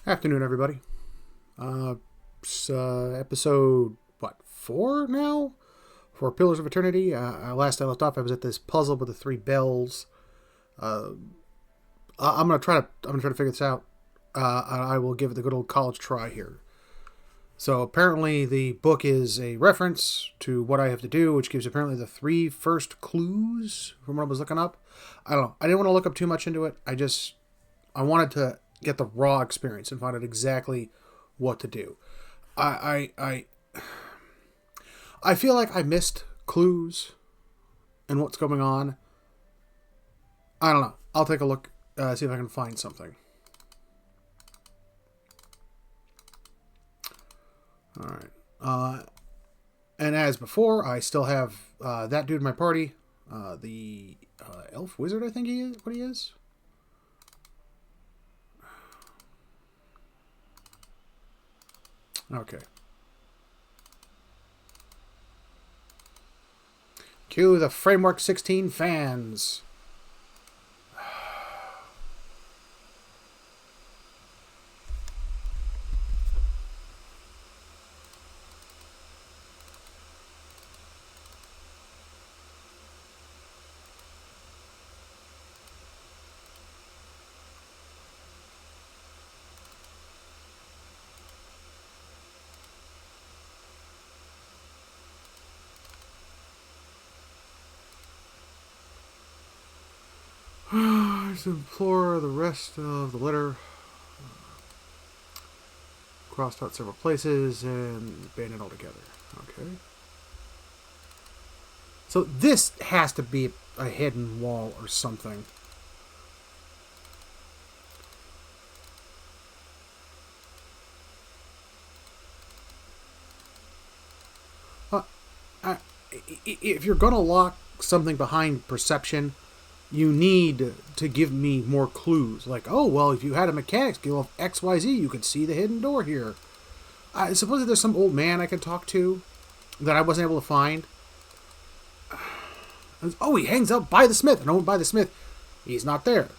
Afternoon, everybody. It's episode, what, 4 now? For Pillars of Eternity. Last I left off, I was at this puzzle with the 3 bells. I'm gonna try to figure this out. I will give it the good old college try here. So apparently the book is a reference to what I have to do, which gives apparently the 3 first clues from what I was looking up. I don't know. I didn't want to look up too much into it. I wanted to get the raw experience and find out exactly what to do. I feel like I missed clues and what's going on. I don't know. I'll take a look, see if I can find something. All right. And as before, I still have that dude in my party. The elf wizard, I think he is. What he is? Okay. Cue the Framework 16 fans. To implore the rest of the letter. Crossed out several places and banned it all together. Okay. So this has to be a hidden wall or something. If you're gonna lock something behind perception, you need to give me more clues. Like, oh, well, if you had a mechanics skill of XYZ, you could see the hidden door here. I suppose that there's some old man I could talk to that I wasn't able to find. Oh, he hangs out by the smith. And I went by the smith. He's not there.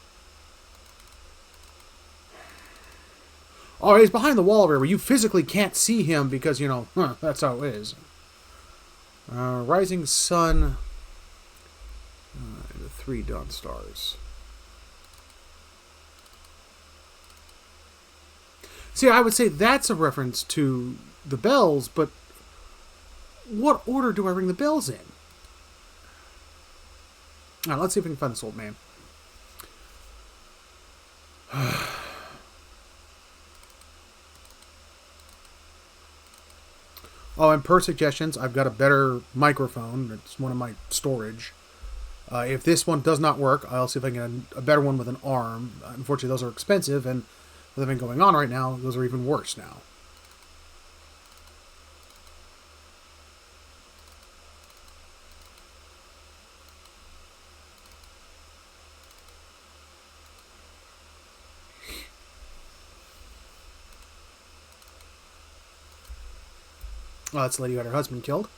Oh, he's behind the wall where you physically can't see him because, that's how it is. Rising sun. The 3 dawn stars. See, I would say that's a reference to the bells, but what order do I ring the bells in? All right, let's see if we can find this old man. Oh, and per suggestions, I've got a better microphone. It's one of my storage. If this one does not work, I'll see if I can get a better one with an arm. Unfortunately, those are expensive, and with everything going on right now, those are even worse now. Oh, that's the lady who had her husband killed.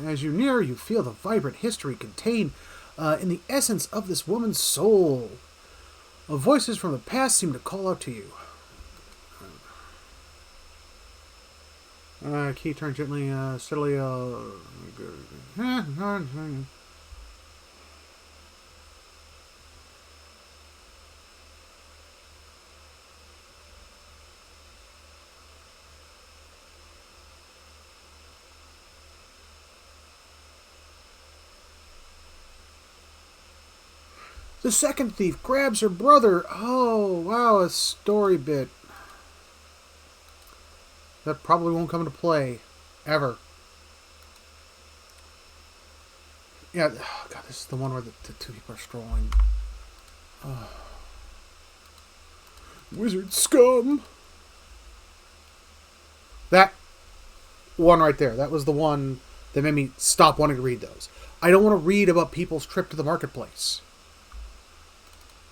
As you near, you feel the vibrant history contained in the essence of this woman's soul. Voices from the past seem to call out to you. Key turn gently, steadily. The second thief grabs her brother. Oh, wow, a story bit. That probably won't come into play. Ever. Yeah, oh God, this is the one where the 2 people are strolling. Oh. Wizard scum! That one right there. That was the one that made me stop wanting to read those. I don't want to read about people's trip to the marketplace.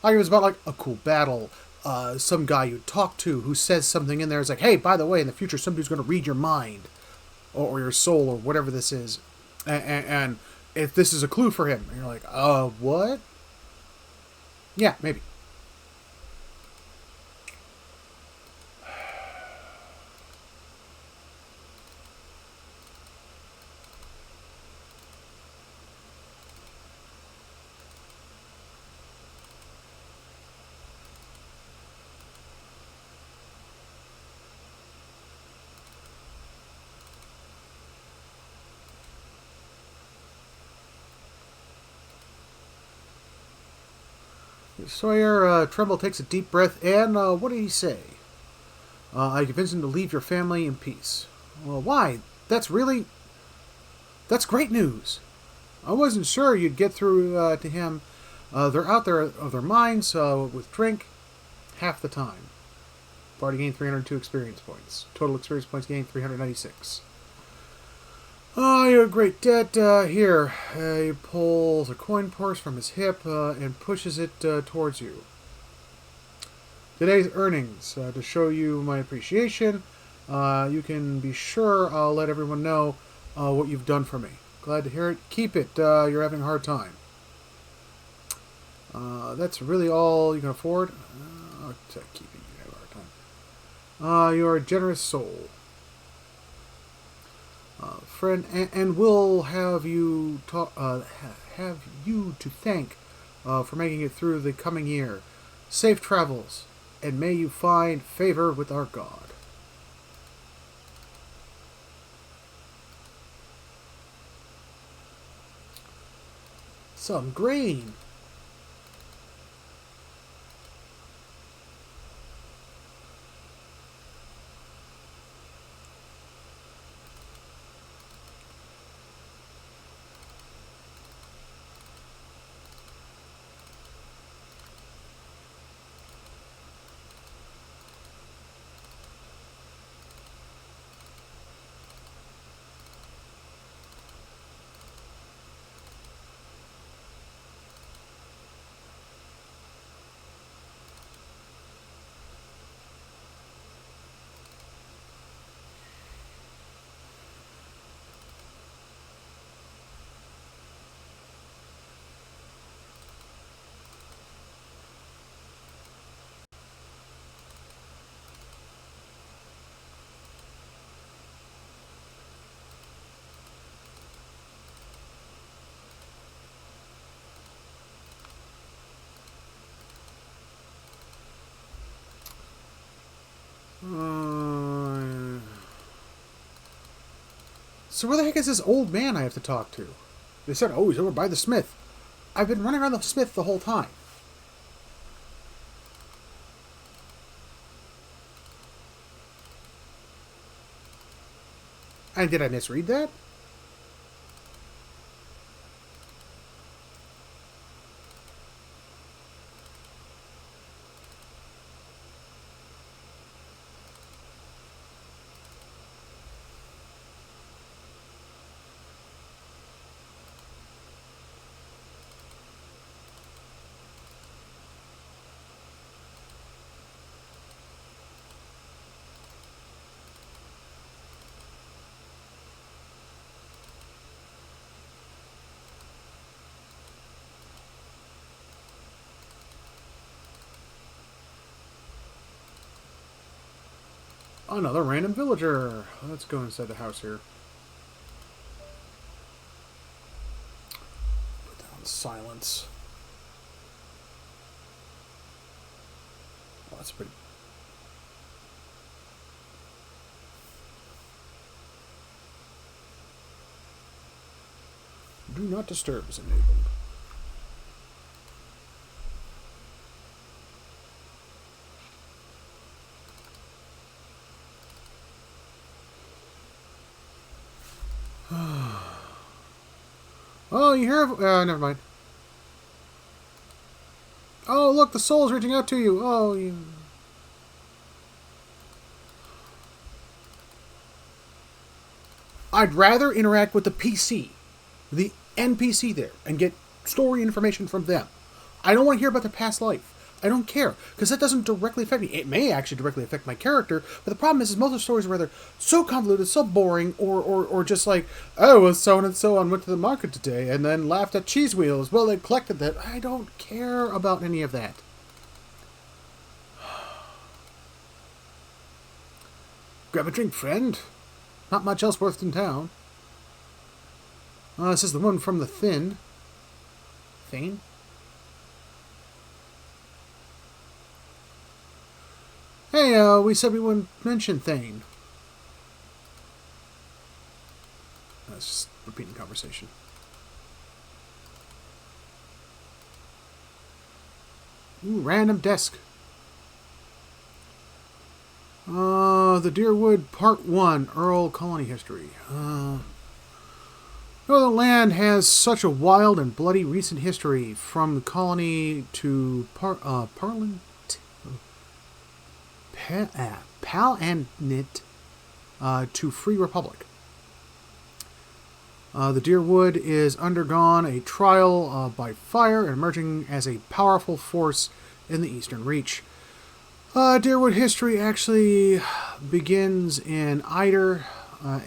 Like, it was about, like, a cool battle. Some guy you talk to who says something in there. It's like, hey, by the way, in the future, somebody's going to read your mind. Or your soul, or whatever this is. And if this is a clue for him. And you're like, what? Yeah, maybe. Sawyer Trumbull takes a deep breath, and what did he say? I convinced him to leave your family in peace. Well, why? That's great news. I wasn't sure you'd get through to him. They're out there of their minds with drink half the time. Party gained 302 experience points. Total experience points gained 396. Oh, you're a great debt. Here. He pulls a coin purse from his hip and pushes it towards you. Today's earnings. To show you my appreciation, you can be sure I'll let everyone know what you've done for me. Glad to hear it. Keep it. You're having a hard time. That's really all you can afford. I'll keep it. You have a hard time. You're a generous soul. Friend, and we'll have you have you to thank for making it through the coming year. Safe travels, and may you find favor with our God. Some grain. So where the heck is this old man I have to talk to? They said, oh, he's over by the smith. I've been running around the smith the whole time. And did I misread that? Another random villager. Let's go inside the house here. Put down silence. Oh, that's pretty. Do not disturb is enabled. Oh, you hear of... never mind. Oh, look, the soul's reaching out to you. Oh, you... I'd rather interact with the PC. The NPC there and get story information from them. I don't want to hear about their past life. I don't care, because that doesn't directly affect me. It may actually directly affect my character, but the problem is most of the stories are either so convoluted, so boring, or just like, oh, well, so-and-so went to the market today and then laughed at cheese wheels. Well, they collected that. I don't care about any of that. Grab a drink, friend. Not much else worth in town. This is the one from the Thane? Hey, we said we wouldn't mention Thane. That's just repeating conversation. Ooh, random desk. The Deerwood Part 1, Earl Colony History. Northern Land has such a wild and bloody recent history, from the colony to Palanit to Free Republic. The Deerwood is undergone a trial by fire and emerging as a powerful force in the Eastern Reach. Deerwood history actually begins in Eider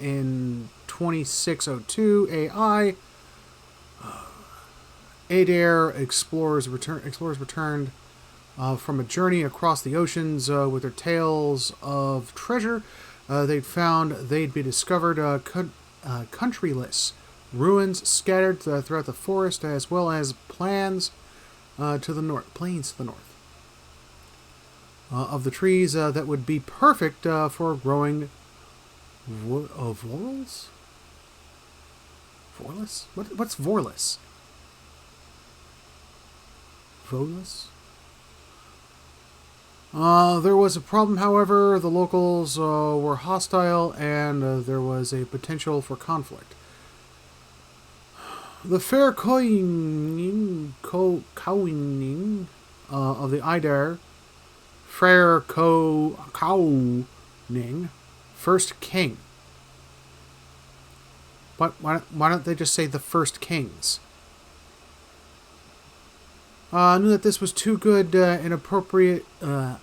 in 2602 AI. Adair explorers returned from a journey across the oceans with their tales of treasure. They'd found they'd be discovered countryless ruins scattered throughout the forest, as well as plains to the north of the trees that would be perfect for growing vorals? Vorless? What's vorless? Volus? There was a problem, however. The locals were hostile, and there was a potential for conflict. The fair Cowing of the Eider, Frere Cowning, first king. Why don't they just say the first kings? Knew that this was too good and appropriately the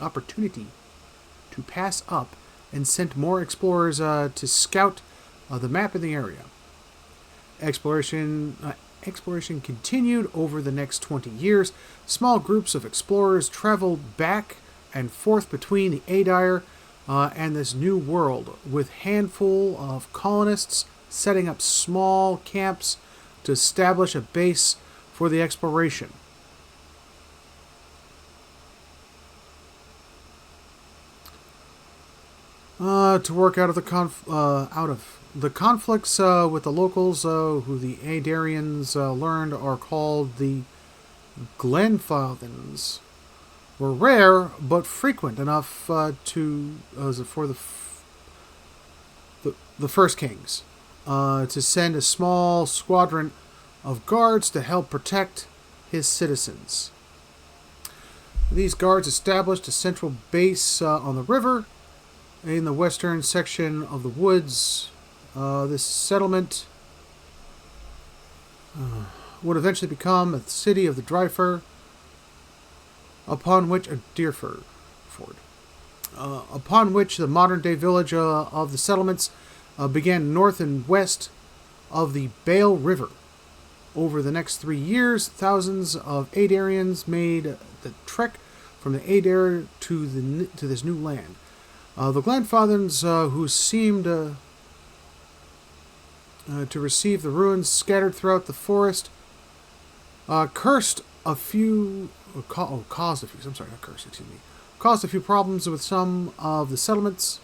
opportunity to pass up, and sent more explorers to scout the map in the area. Exploration continued over the next 20 years. Small groups of explorers traveled back and forth between the Adair and this new world, with handful of colonists setting up small camps to establish a base for the exploration. To work out of the conflicts with the locals, who the Adarians learned are called the Glenfathens, were rare but frequent enough for the first kings to send a small squadron of guards to help protect his citizens. These guards established a central base on the river in the western section of the woods. This settlement would eventually become a city of the Dryfur, upon which the modern-day village of the settlements began north and west of the Bale River. Over the next 3 years, thousands of Adarians made the trek from the Adair to this new land. The Glenfathens, who seemed to receive the ruins scattered throughout the forest, caused a few problems with some of the settlements,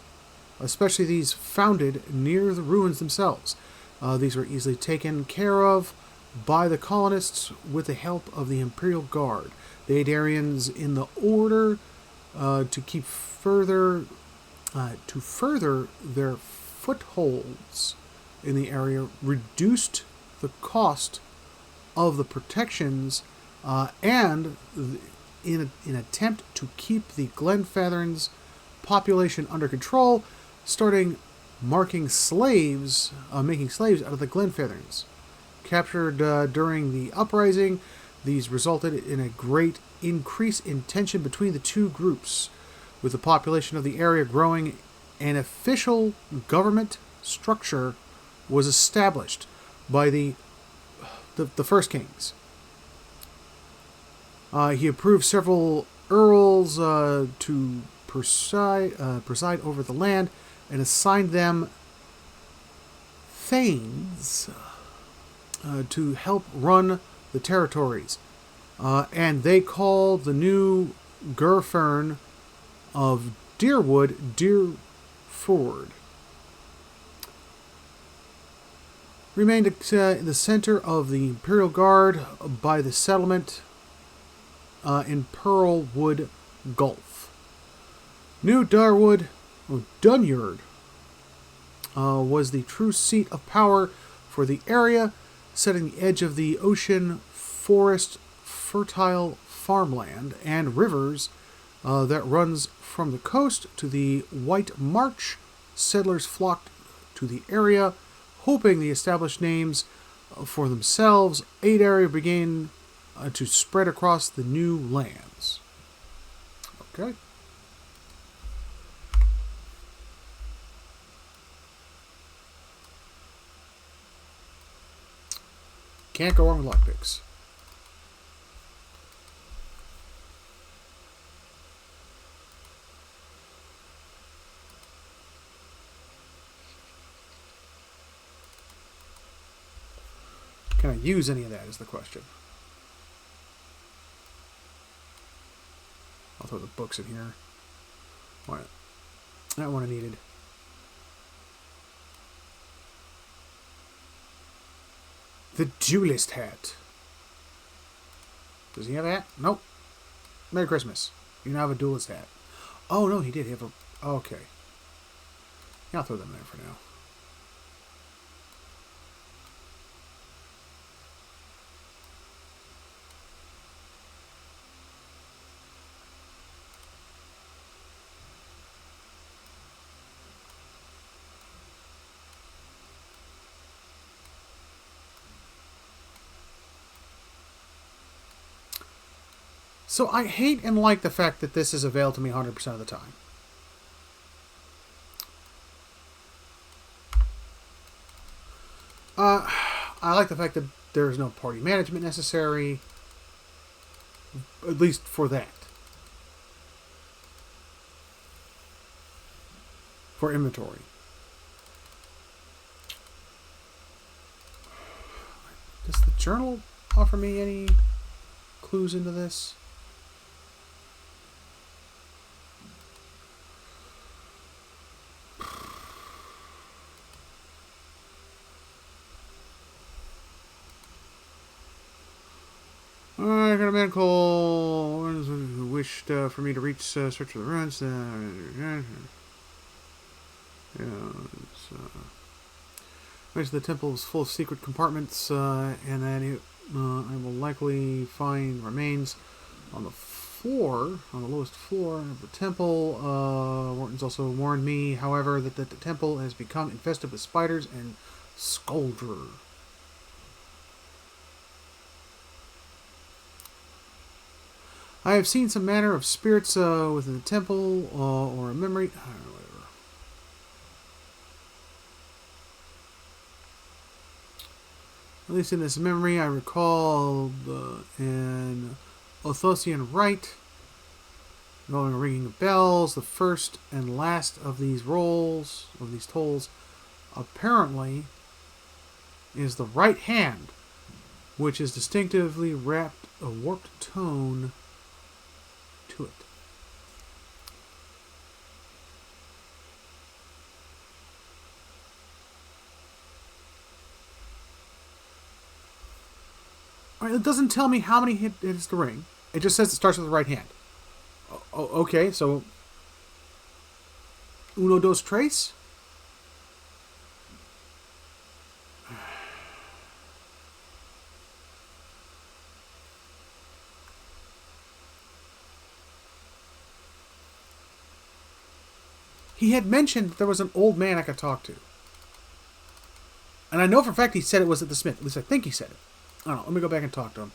especially these founded near the ruins themselves. These were easily taken care of by the colonists with the help of the Imperial Guard. The Adarians, in the order to further their footholds in the area, reduced the cost of the protections and in an attempt to keep the Glenfathens population under control, starting making slaves out of the Glenfeathers. Captured during the uprising, these resulted in a great increase in tension between the two groups. With the population of the area growing, an official government structure was established by the first kings. He approved several earls to preside over the land and assigned them thanes to help run the territories. And they called the new Gurfern of Deerwood Deerford. Remained in the center of the Imperial Guard by the settlement in Pearlwood Gulf. New Darwood, Dunyard, was the true seat of power for the area, setting the edge of the ocean, forest, fertile farmland, and rivers that runs from the coast to the White March. Settlers flocked to the area, hoping the established names for themselves. Aid area began to spread across the new lands. Okay. Can't go wrong with lockpicks. Can I use any of that is the question. I'll throw the books in here. What? That one I needed. The duelist hat. Does he have a hat? Nope. Merry Christmas. You now have a duelist hat. Oh, no, he did have a... Okay. Yeah, I'll throw them there for now. So I hate and like the fact that this is available to me 100% of the time. I like the fact that there is no party management necessary, at least for that. For inventory. Does the journal offer me any clues into this? I got a man called who wished for me to reach search for the ruins. The temple is full of secret compartments, and that I will likely find remains on the floor, on the lowest floor of the temple. Morton's also warned me, however, that the temple has become infested with spiders and scoldrer. I have seen some manner of spirits within the temple, or a memory. I don't know, whatever. At least in this memory, I recall an Othosian rite involving a ringing of bells. The first and last of these tolls, apparently, is the right hand, which is distinctively wrapped a warped tone to it. Alright, it doesn't tell me how many hits the ring. It just says it starts with the right hand. Okay, so uno, dos, tres? He had mentioned there was an old man I could talk to. And I know for a fact he said it was at the Smith. At least I think he said it. I don't know. Let me go back and talk to him.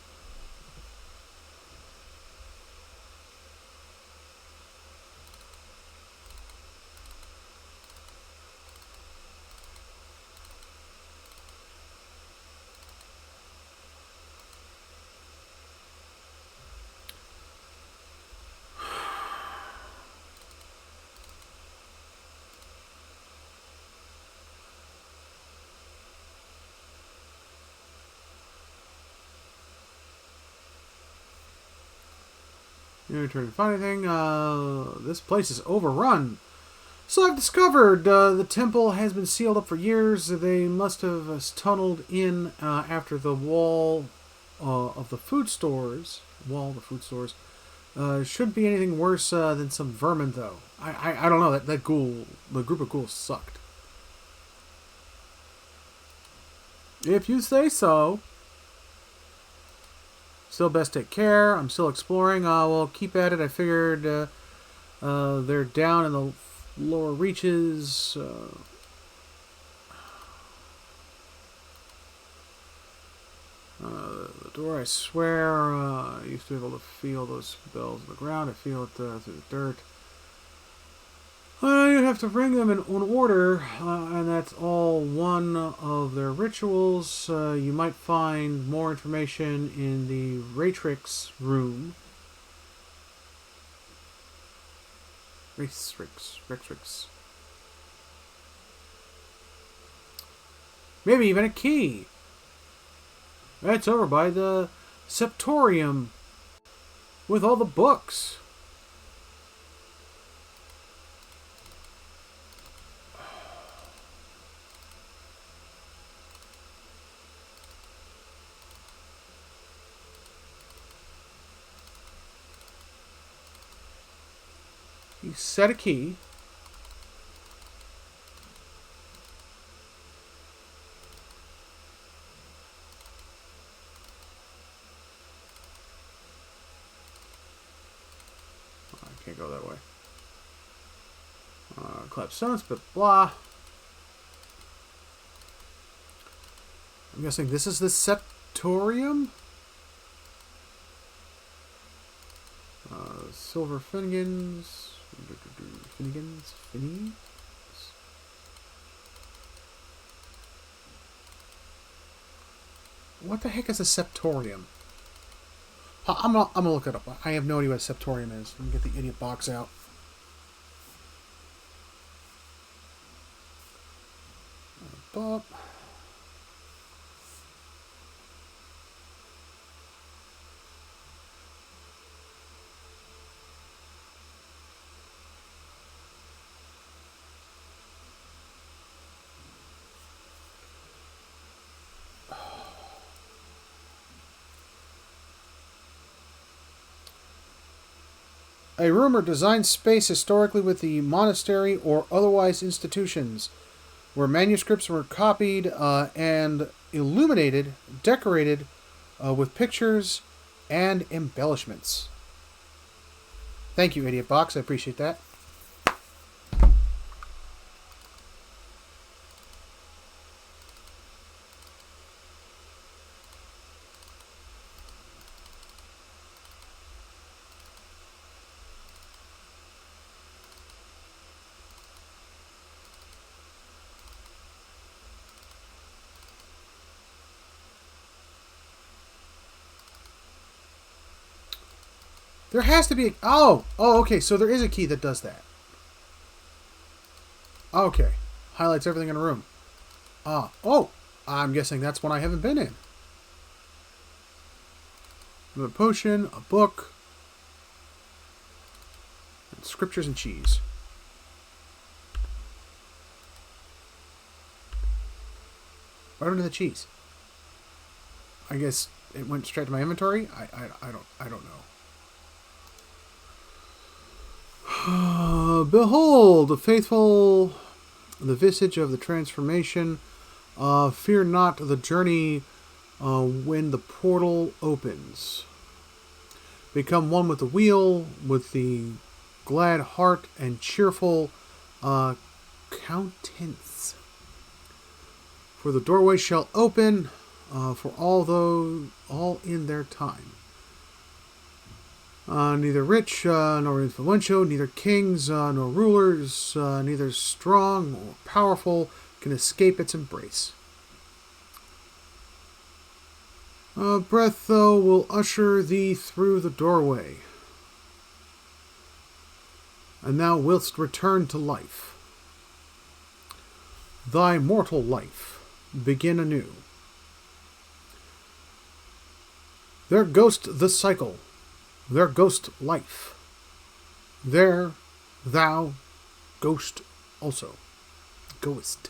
You return to find anything? This place is overrun. So I've discovered the temple has been sealed up for years. They must have tunneled in after the wall of the food stores. Shouldn't be anything worse than some vermin, though. I don't know. That ghoul, the group of ghouls sucked. If you say so. Still best take care. I'm still exploring. Well, keep at it. I figured they're down in the lower reaches. The door, I swear, I used to be able to feel those bells on the ground. I feel it through the dirt. You have to ring them in order, and that's all one of their rituals. You might find more information in the Ratrix room. Ratrix. Maybe even a key. That's over by the Septorium with all the books. You set a key. I can't go that way. Collapse stones, but blah. I'm guessing this is the Septorium? Silver Finnegans. Finnegans? What the heck is a Septorium? I'm gonna look it up. I have no idea what a Septorium is. Let me get the idiot box out. Up. A rumor designs space historically with the monastery or otherwise institutions, where manuscripts were copied and illuminated, decorated with pictures and embellishments. Thank you, Idiot Box. I appreciate that. There has to be a... Oh, okay. So there is a key that does that. Okay. Highlights everything in a room. I'm guessing that's one I haven't been in. A potion, a book, and scriptures and cheese. What happened to the cheese? I guess it went straight to my inventory. I don't know. Behold, the faithful, the visage of the transformation. Fear not the journey when the portal opens. Become one with the wheel, with the glad heart and cheerful Countenance. For the doorway shall open for all in their time. Neither rich nor influential, neither kings nor rulers, neither strong or powerful can escape its embrace. Breath, though, will usher thee through the doorway, and thou wilt return to life. Thy mortal life begin anew. There ghost the cycle, there ghost life. There thou ghost also. Ghost.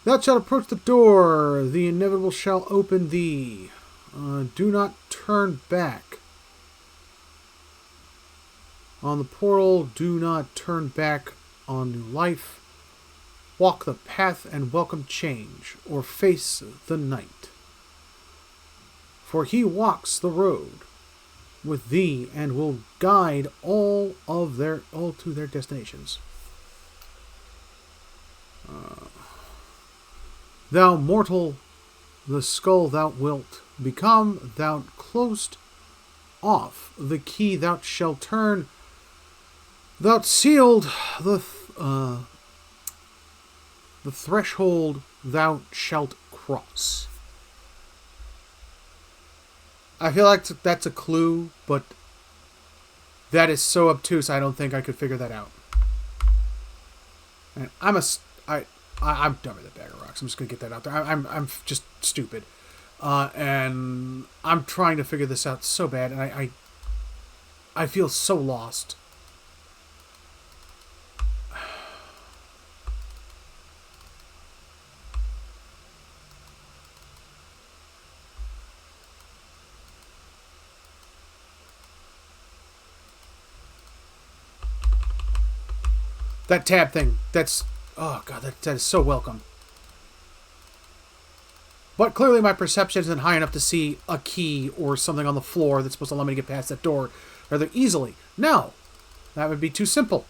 Thou shalt approach the door, the inevitable shall open thee. Do not turn back. On the portal, do not turn back on new life. Walk the path and welcome change, or face the night. For he walks the road with thee and will guide all to their destinations. Thou mortal, the skull thou wilt become, thou closed off the key thou shalt turn, thou sealed the threshold thou shalt cross. I feel like that's a clue, but that is so obtuse I don't think I could figure that out. And I'm dumber than Bag of Rocks. I'm just gonna get that out there. I'm just stupid, and I'm trying to figure this out so bad, and I feel so lost. That tab thing, oh god, that is so welcome. But clearly my perception isn't high enough to see a key or something on the floor that's supposed to allow me to get past that door rather easily. No, that would be too simple.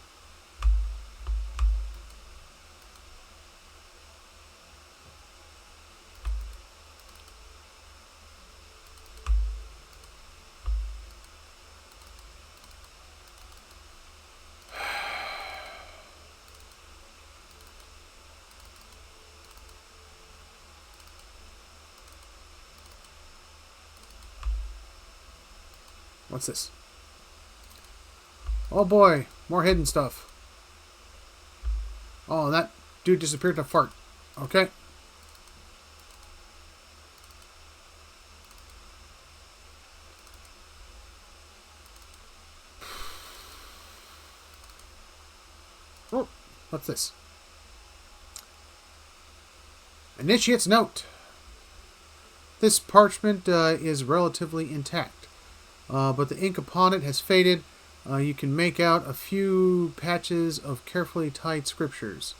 What's this? Oh boy, more hidden stuff. Oh, that dude disappeared in a fart. Okay. Oh, what's this? Initiate's note. This parchment is relatively intact. But the ink upon it has faded. You can make out a few patches of carefully tied scriptures.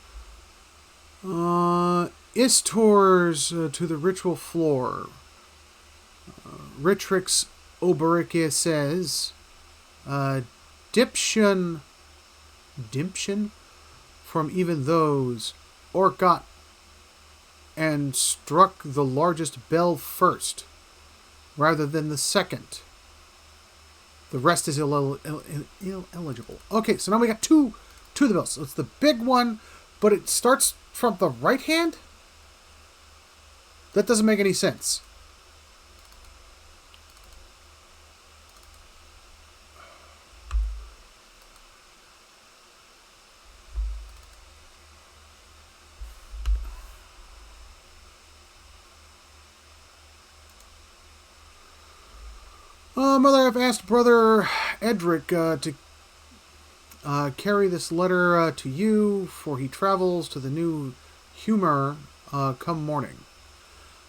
Istors to the ritual floor. Ritrix Obericus says, Dimption from even those, or got and struck the largest bell first, rather than the second. The rest is illegible. Okay, so now we got two of the bells. So it's the big one, but it starts from the right hand? That doesn't make any sense. Mother, I've asked Brother Edric to carry this letter to you, for he travels to the new humor come morning.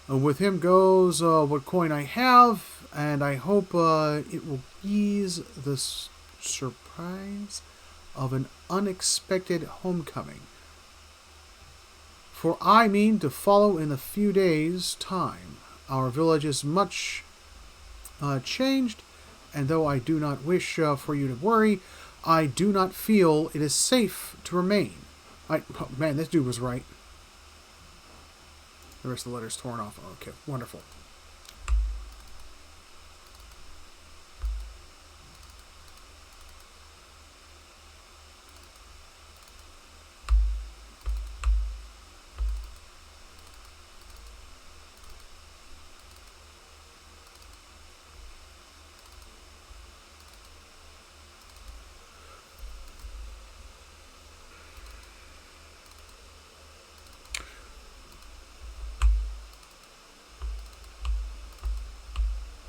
With him goes what coin I have, and I hope it will ease the surprise of an unexpected homecoming. For I mean to follow in a few days' time. Our village is much changed, and though I do not wish for you to worry, I do not feel it is safe to remain. Oh, man, this dude was right. The rest of the letter's torn off. Okay, wonderful.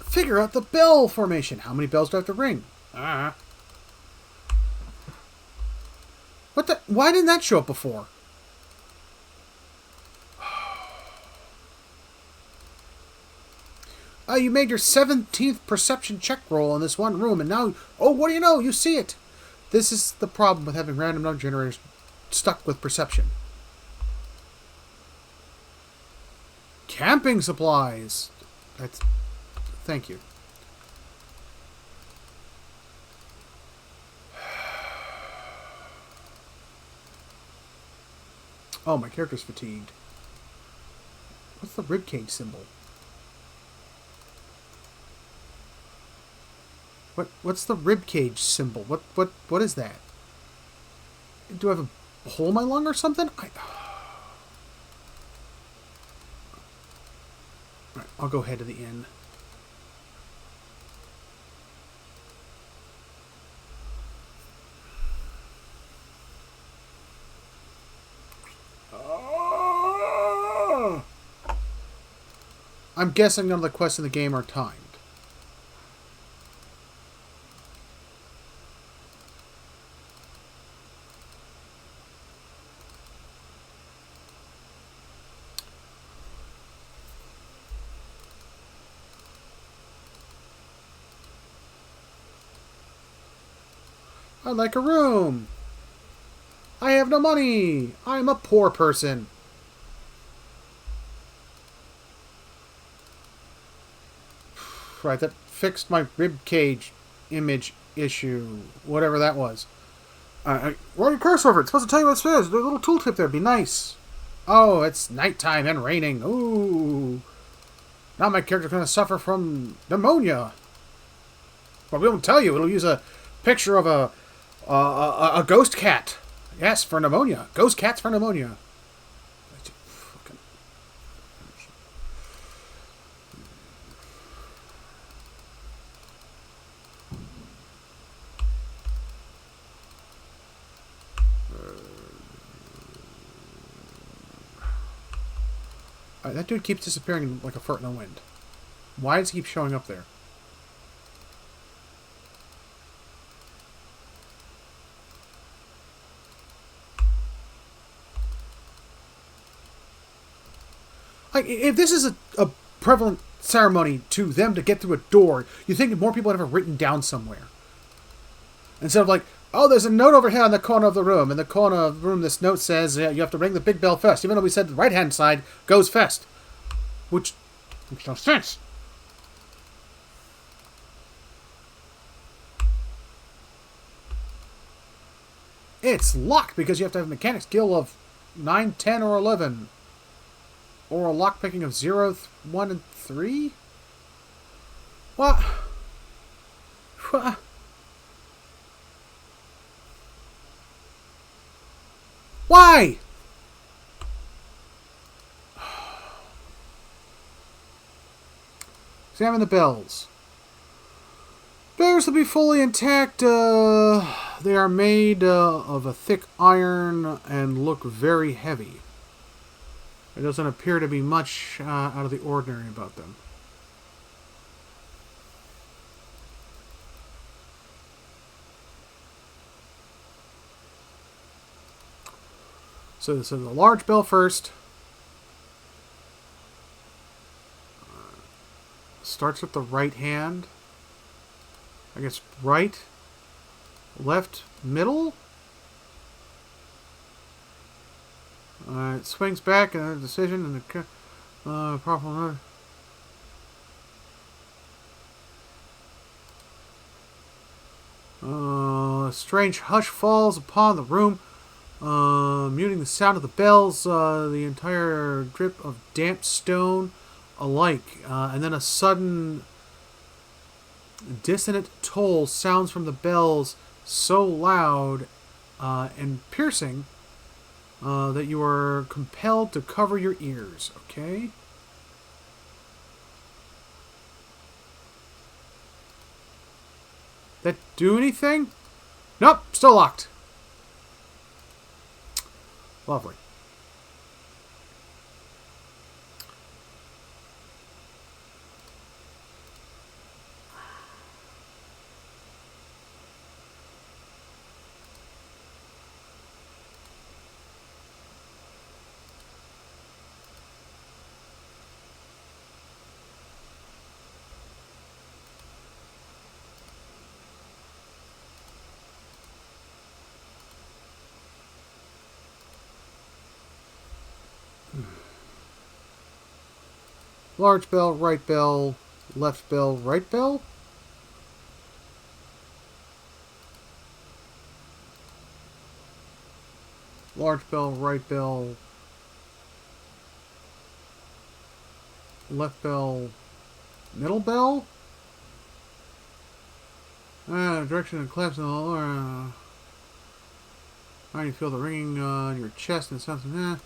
Figure out the bell formation. How many bells do I have to ring? What the? Why didn't that show up before? You made your 17th perception check roll in this one room, and now, oh, what do you know? You see it. This is the problem with having random number generators stuck with perception. Camping supplies. That's. Thank you. Oh, my character's fatigued. What's the ribcage symbol? What's the ribcage symbol? What is that? Do I have a hole in my lung or something? Right, I'll go head to the inn. I'm guessing none of the quests in the game are timed. I'd like a room. I have no money. I'm a poor person. Right, that fixed my ribcage image issue. Whatever that was. Run your cursor over it. It's supposed to tell you what it says. There's a little tooltip there. Be nice. Oh, it's nighttime and raining. Ooh. Now my character's going to suffer from pneumonia. But we won't tell you. It'll use a picture of a ghost cat. Yes, for pneumonia. Ghost cats for pneumonia. That dude keeps disappearing like a fart in the wind. Why does he keep showing up there? Like, if this is a prevalent ceremony to them to get through a door, you think more people would have it written down somewhere. Instead of like, oh, there's a note over here in the corner of the room. In the corner of the room, this note says you have to ring the big bell first. Even though we said the right-hand side goes first. Which makes no sense. It's locked because you have to have a mechanic skill of 9, 10, or 11. Or a lockpicking of 0, 1, and 3? What? What? Why? Examine the bells. Bears will be fully intact. They are made of a thick iron and look very heavy. There doesn't appear to be much out of the ordinary about them. So the large bell first. Starts with the right hand. I guess right, left, middle. It swings back and a decision and the proper. A strange hush falls upon the room, muting the sound of the bells, the entire drip of damp stone alike, and then a sudden dissonant toll sounds from the bells so loud and piercing that you are compelled to cover your ears. Okay? That do anything? Nope, still locked. Lovely. Large bell, right bell, left bell, right bell? Large bell, right bell, left bell, middle bell? Direction and collapse in the lower. You feel the ringing in your chest and something.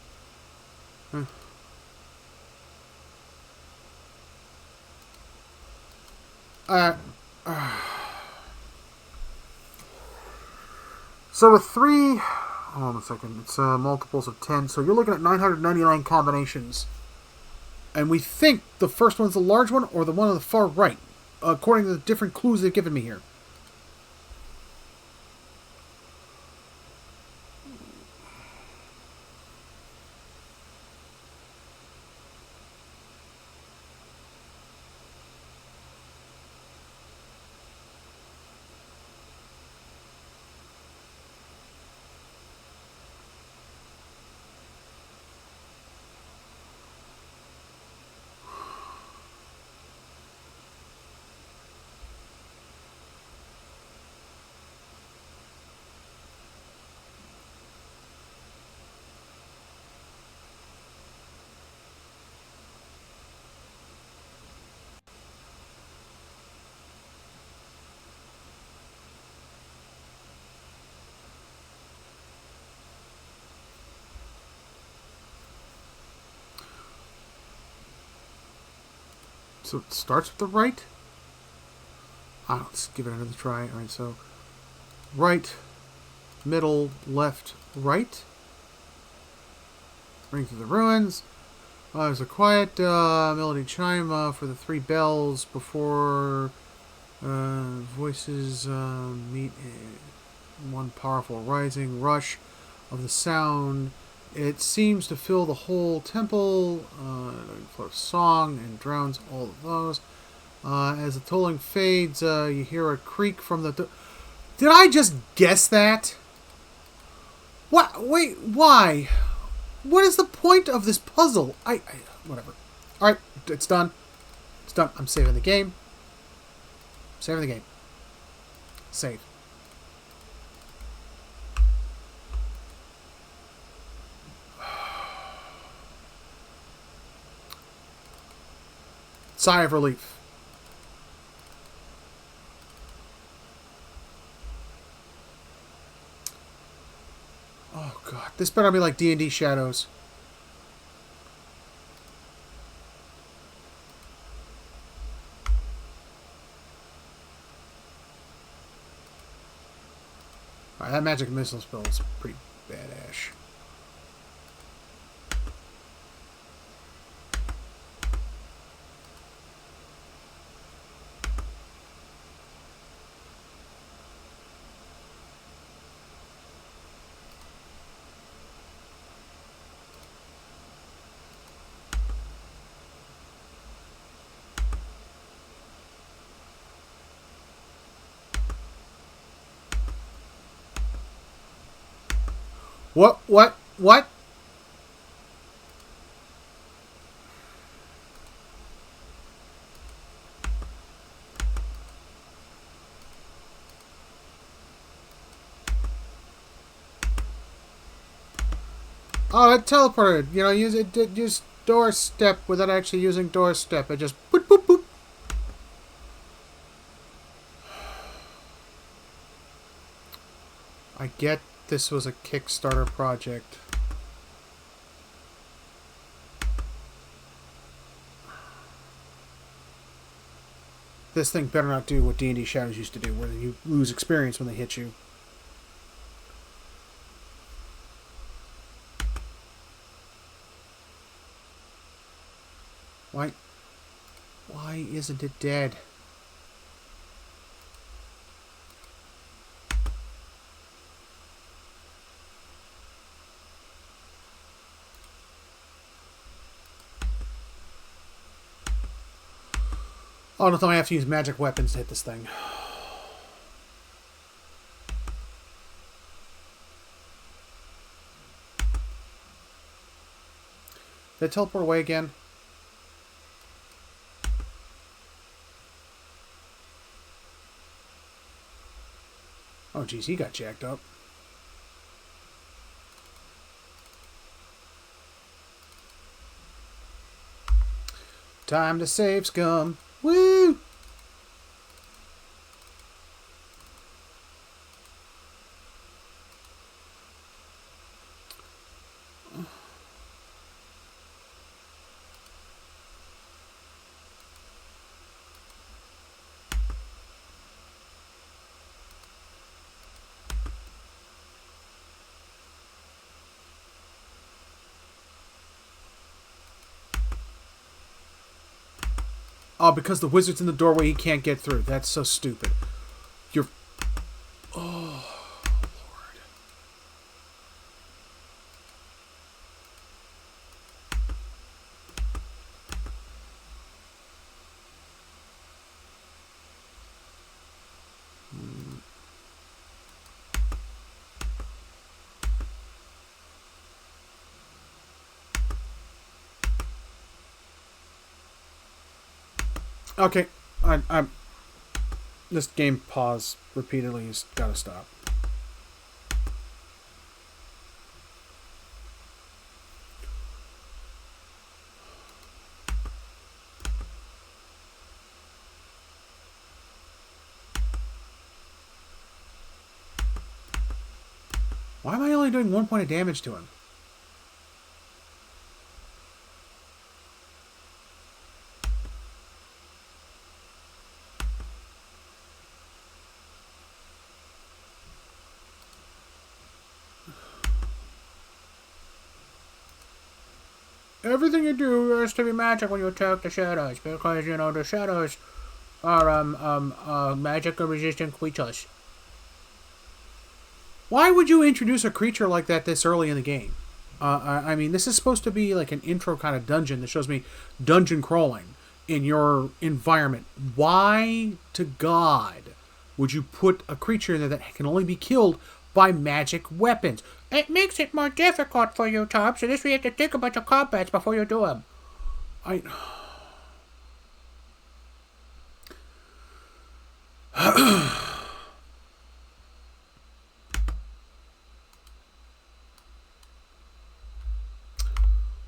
So with 3... Hold on a second. It's multiples of 10. So you're looking at 999 combinations. And we think the first one's the large one or the one on the far right, according to the different clues they've given me here. So it starts with the right? Let's give it another try. Alright, so right, middle, left, right. Ring through the ruins. There's a quiet melody chime for the 3 bells before voices meet one powerful rising rush of the sound. It seems to fill the whole temple, for song and drowns all of those. As the tolling fades, you hear a creak from the... Did I just guess that? What? Wait, why? What is the point of this puzzle? Whatever. Alright, it's done. It's done. I'm saving the game. Saving the game. Save. Sigh of relief. Oh god, this better be like D&D Shadows. Alright, that magic missile spell is pretty badass. What? Oh, it teleported. You know, use doorstep without actually using doorstep. It just boop boop boop. I get this was a Kickstarter project. This thing better not do what D&D Shadows used to do, where you lose experience when they hit you. Why isn't it dead? Oh, no, I have to use magic weapons to hit this thing. Did it teleport away again? Oh, geez, he got jacked up. Time to save scum. Woo! Oh, because the wizard's in the doorway, he can't get through. That's so stupid. You're... Oh, Lord. Okay, I'm... This game pause repeatedly has got to stop. Why am I only doing 1 point of damage to him? Everything you do has to be magic when you attack the shadows, because, you know, the shadows are, magic-resistant creatures. Why would you introduce a creature like that this early in the game? I mean, this is supposed to be like an intro kind of dungeon that shows me dungeon crawling in your environment. Why, to God, would you put a creature in there that can only be killed by magic weapons? It makes it more difficult for you, Tom, so this way you have to think about your combats before you do them. Let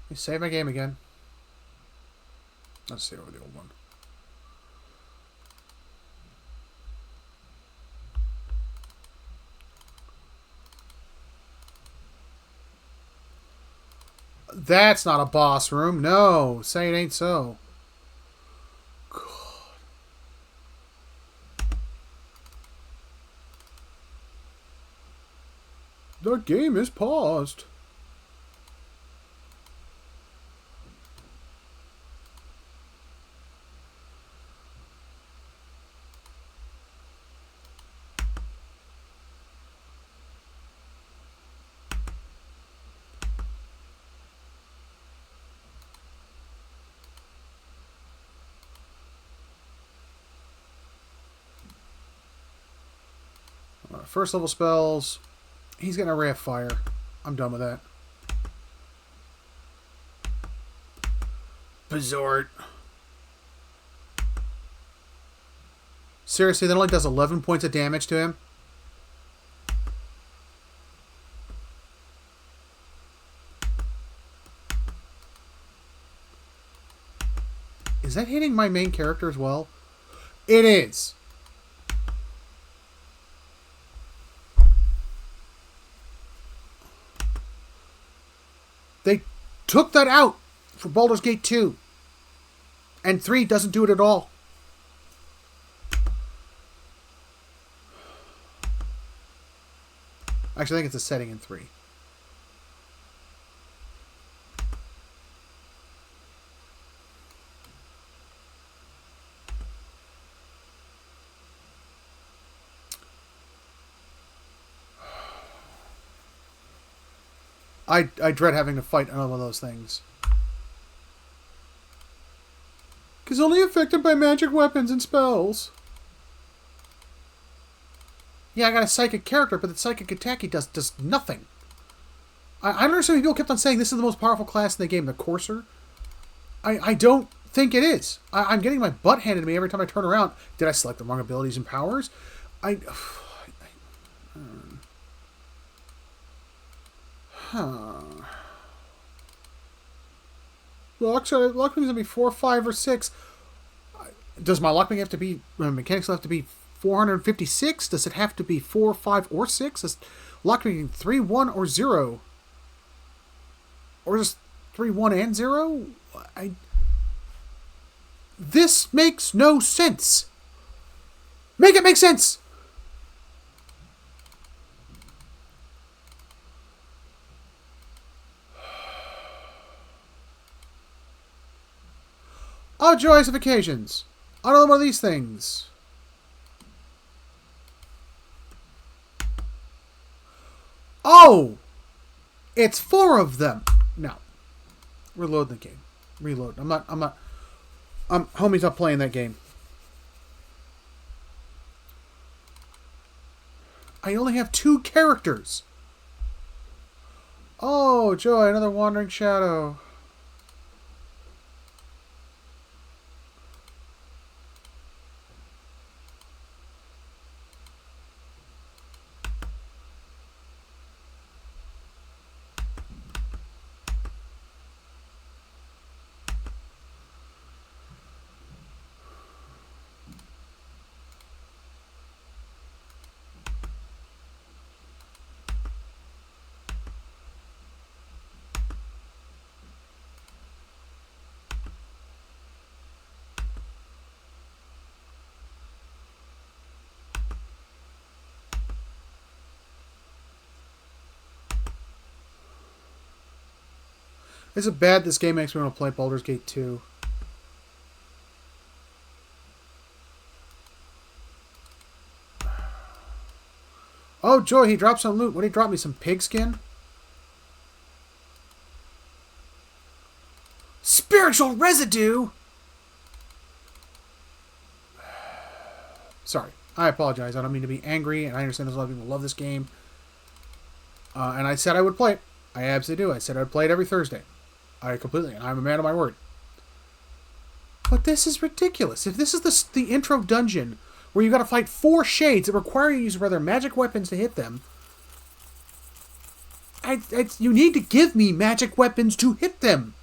me save my game again. Let's save over the old one. That's not a boss room. No, say it ain't so. God. The game is paused. First level spells. He's got a ray of fire. I'm done with that. Bizort. Seriously, that only does 11 points of damage to him? Is that hitting my main character as well? It is. They took that out for Baldur's Gate 2. And 3 doesn't do it at all. Actually, I think it's a setting in 3. I dread having to fight another one of those things. Because only affected by magic weapons and spells. Yeah, I got a psychic character, but the psychic attack he does nothing. I understand people kept on saying this is the most powerful class in the game, the Courser. I don't think it is. I'm getting my butt handed to me every time I turn around. Did I select the wrong abilities and powers? Lockpicking is going to be 4, 5, or 6. Does my lockpicking have to be... mechanics have to be 456? Does it have to be 4, 5, or 6? Does lockpicking 3, 1, or 0? Or just 3, 1, and 0? This makes no sense. Make it make sense! Oh, joys of occasions. Another one of these things. Oh! It's 4 of them. No. Reload the game. Reload. Homie's not playing that game. I only have 2 characters. Oh, joy, another wandering shadow. Is it bad this game makes me want to play Baldur's Gate 2? Oh, joy, he dropped some loot. What did he drop me? Some pigskin? Spiritual residue? Sorry. I apologize. I don't mean to be angry, and I understand there's a lot of people who love this game. And I said I would play it. I absolutely do. I said I would play it every Thursday. And I'm a man of my word. But this is ridiculous. If this is the intro dungeon where you got to fight 4 shades that require you to use rather magic weapons to hit them, you need to give me magic weapons to hit them.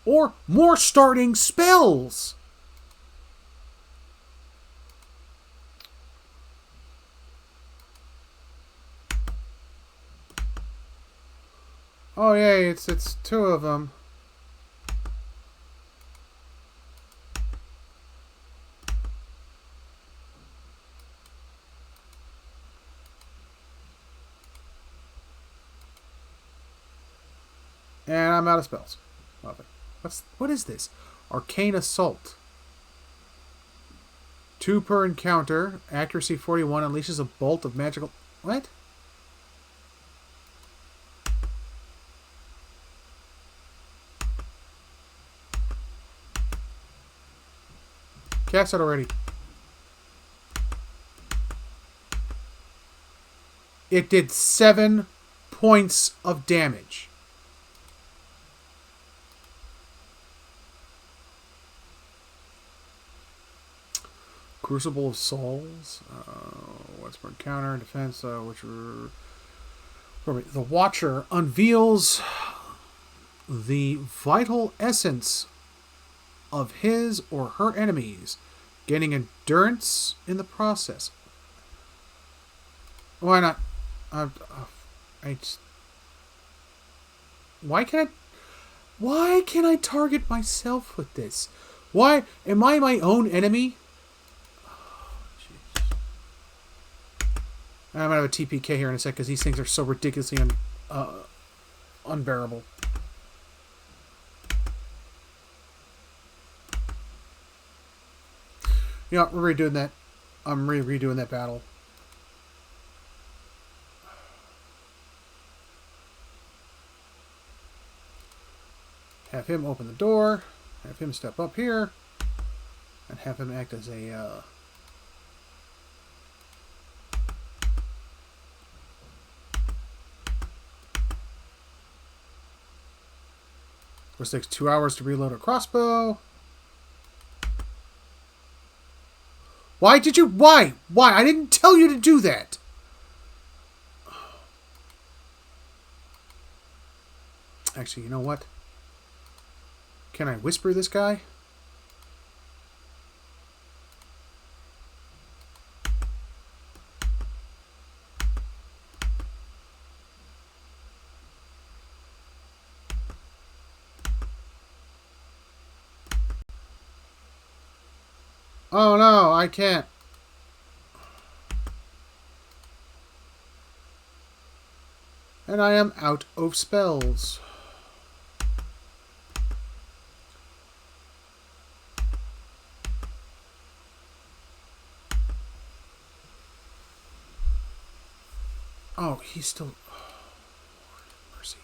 Or more starting spells. Oh yay, it's 2 of them. And I'm out of spells. Love it. What is this? Arcane Assault. 2 per encounter. Accuracy 41. Unleashes a bolt of magical... What? Cast it already. It did 7 points of damage. Crucible of Souls. What's per encounter? Defense. The Watcher unveils the vital essence of his or her enemies, gaining endurance in the process. Why not? I just... Why can't I target myself with this? Why am I my own enemy? Oh, I'm gonna have a TPK here in a sec because these things are so ridiculously unbearable. You know, we're redoing that. I'm redoing that battle. Have him open the door. Have him step up here. And have him act as a... It takes 2 hours to reload a crossbow. Why did you... Why? Why? I didn't tell you to do that. Actually, you know what? Can I whisper this guy? Oh no, I can't. And I am out of spells. Oh, he's still... Oh, mercy.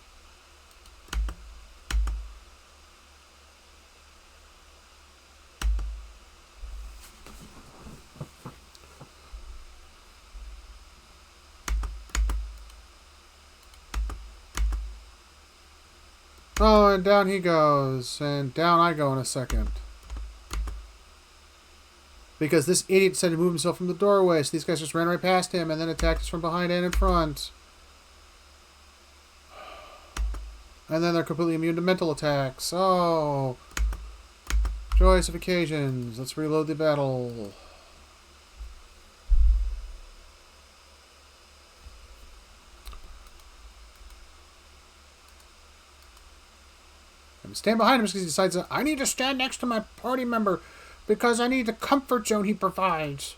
Oh, and down he goes. And down I go in a second. Because this idiot decided to move himself from the doorway, so these guys just ran right past him and then attacked us from behind and in front. And then they're completely immune to mental attacks. Oh. Joyous of occasions. Let's reload the battle. And stand behind him because he decides that I need to stand next to my party member because I need the comfort zone he provides.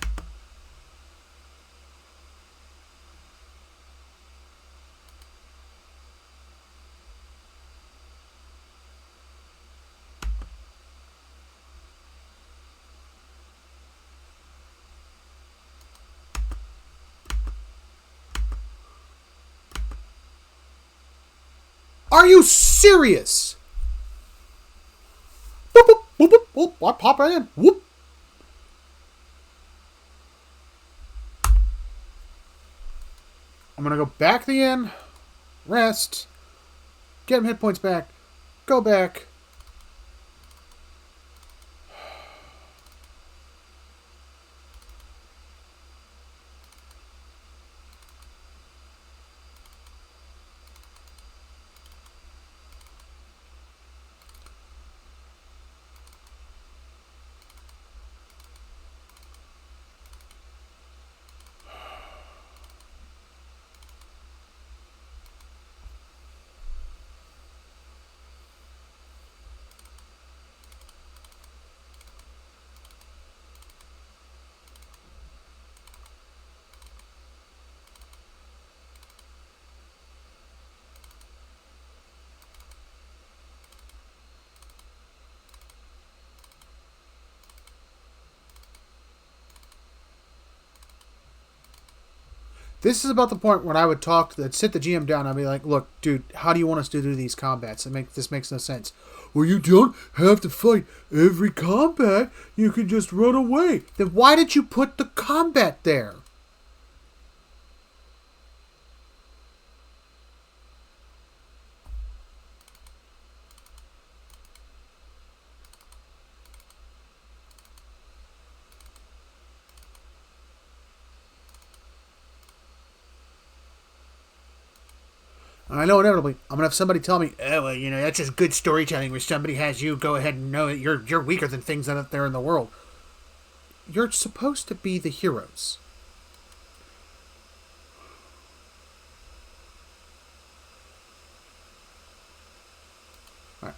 Are you serious? Boop, boop, boop, boop, boop. I pop right in. Whoop. I'm going to go back to the inn, rest, get him hit points back, go back. This is about the point when I would sit the GM down. I'd be like, look, dude, how do you want us to do these combats? This makes no sense. Well, you don't have to fight every combat. You can just run away. Then why did you put the combat there? I know inevitably I'm gonna have somebody tell me, "Oh, well, you know, that's just good storytelling where somebody has you go ahead and know that you're weaker than things out there in the world." You're supposed to be the heroes. All right.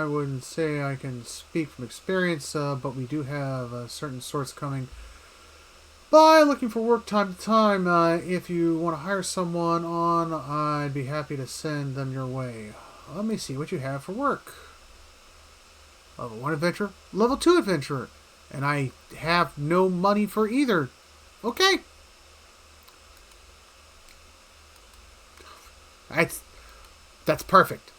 I wouldn't say I can speak from experience, but we do have certain sorts coming by looking for work time to time. If you want to hire someone on, I'd be happy to send them your way. Let me see what you have for work. Level 1 adventurer, level 2 adventurer, and I have no money for either. Okay. That's perfect.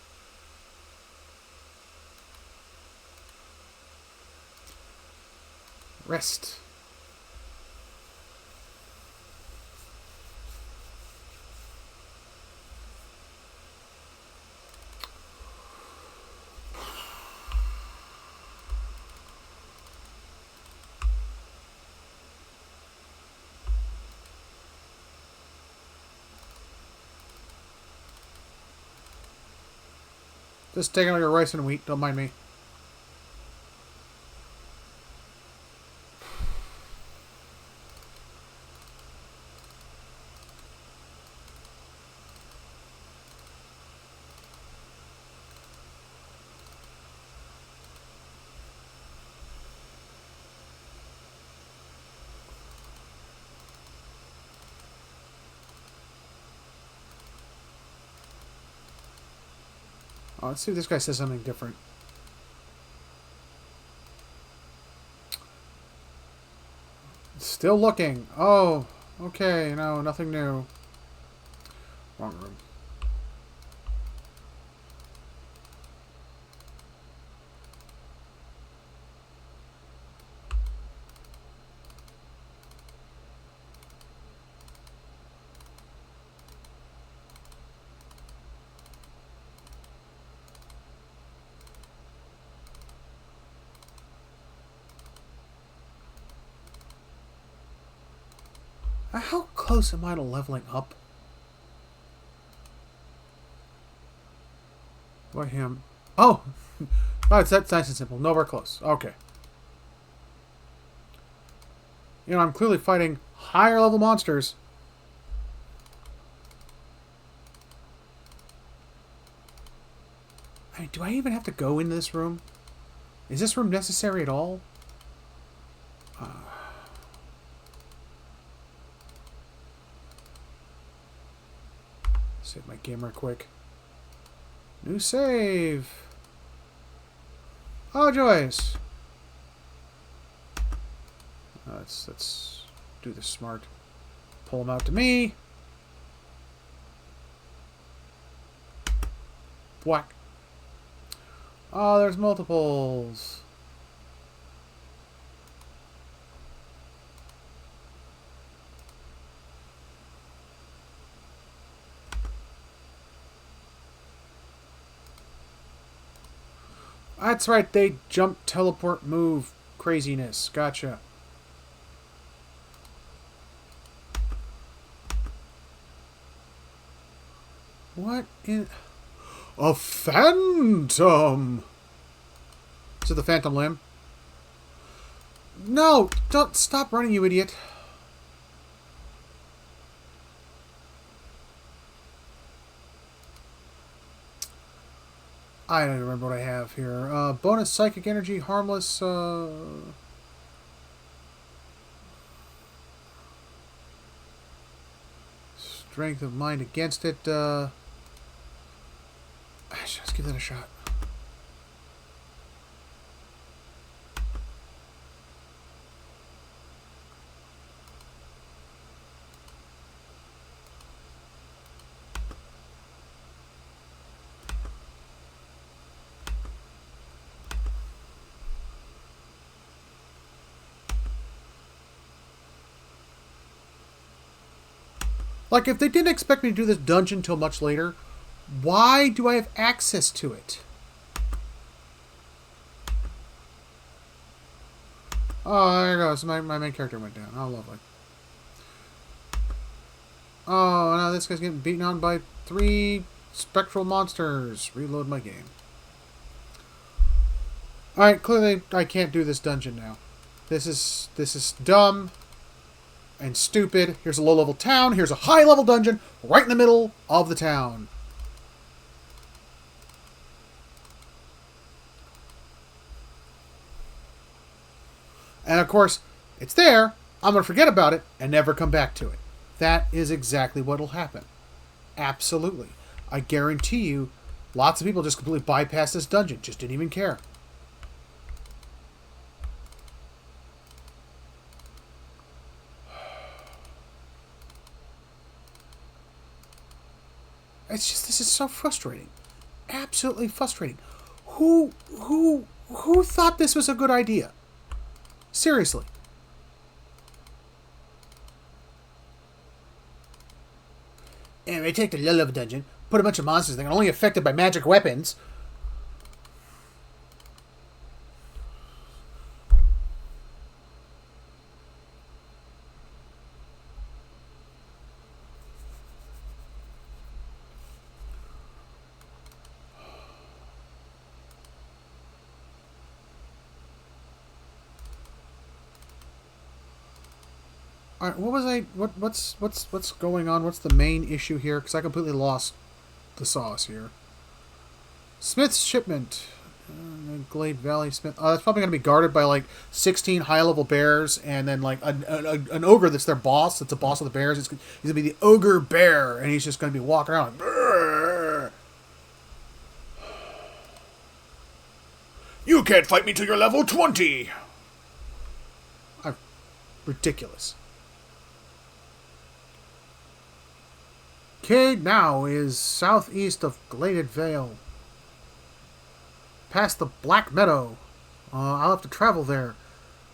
Rest. Just taking all your rice and wheat. Don't mind me. Oh, let's see if this guy says something different. Still looking. Oh, okay. No, nothing new. Wrong room. How close am I to leveling up? What him? Oh! Oh, that's nice and simple. Nowhere close. Okay. You know, I'm clearly fighting higher level monsters. I mean, do I even have to go in this room? Is this room necessary at all? Save my game right quick. New save. Oh, joys. Let's do this smart. Pull them out to me. Whack. Oh, there's multiples. That's right, they jump, teleport, move, craziness. Gotcha. What in... A phantom! Is it the phantom limb? No! Don't stop running, you idiot. I don't remember what I have here. Bonus psychic energy, harmless, strength of mind against it, let's give that a shot. Like, if they didn't expect me to do this dungeon till much later, why do I have access to it? Oh, there it goes. My main character went down. Oh, lovely. Oh, now this guy's getting beaten on by 3 spectral monsters. Reload my game. Alright, clearly I can't do this dungeon now. This is dumb and stupid. Here's a low-level town. Here's a high-level dungeon right in the middle of the town. And of course, it's there. I'm going to forget about it and never come back to it. That is exactly what will happen. Absolutely. I guarantee you, lots of people just completely bypassed this dungeon. Just didn't even care. It's just, this is so frustrating. Absolutely frustrating. Who thought this was a good idea? Seriously. And they take the low-level dungeon, put a bunch of monsters that are only affected by magic weapons. All right, what was I? What's going on? What's the main issue here? Because I completely lost the sauce here. Smith's shipment, Glade Valley Smith. Oh, that's probably going to be guarded by like 16 high-level bears, and then like an ogre that's their boss. That's the boss of the bears. He's going to be the ogre bear, and he's just going to be walking around. Like, you can't fight me till you're level 20. Ridiculous. Cade now is southeast of Gladed Vale. Past the Black Meadow. I'll have to travel there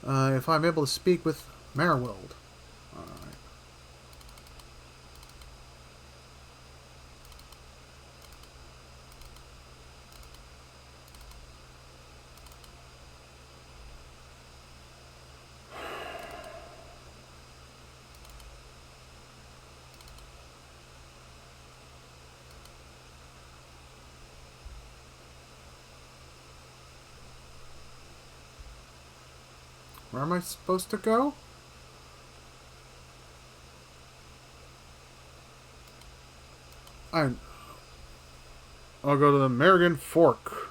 if I'm able to speak with Mariwild. Alright. Where am I supposed to go? I'll go to the Merrigan Fork.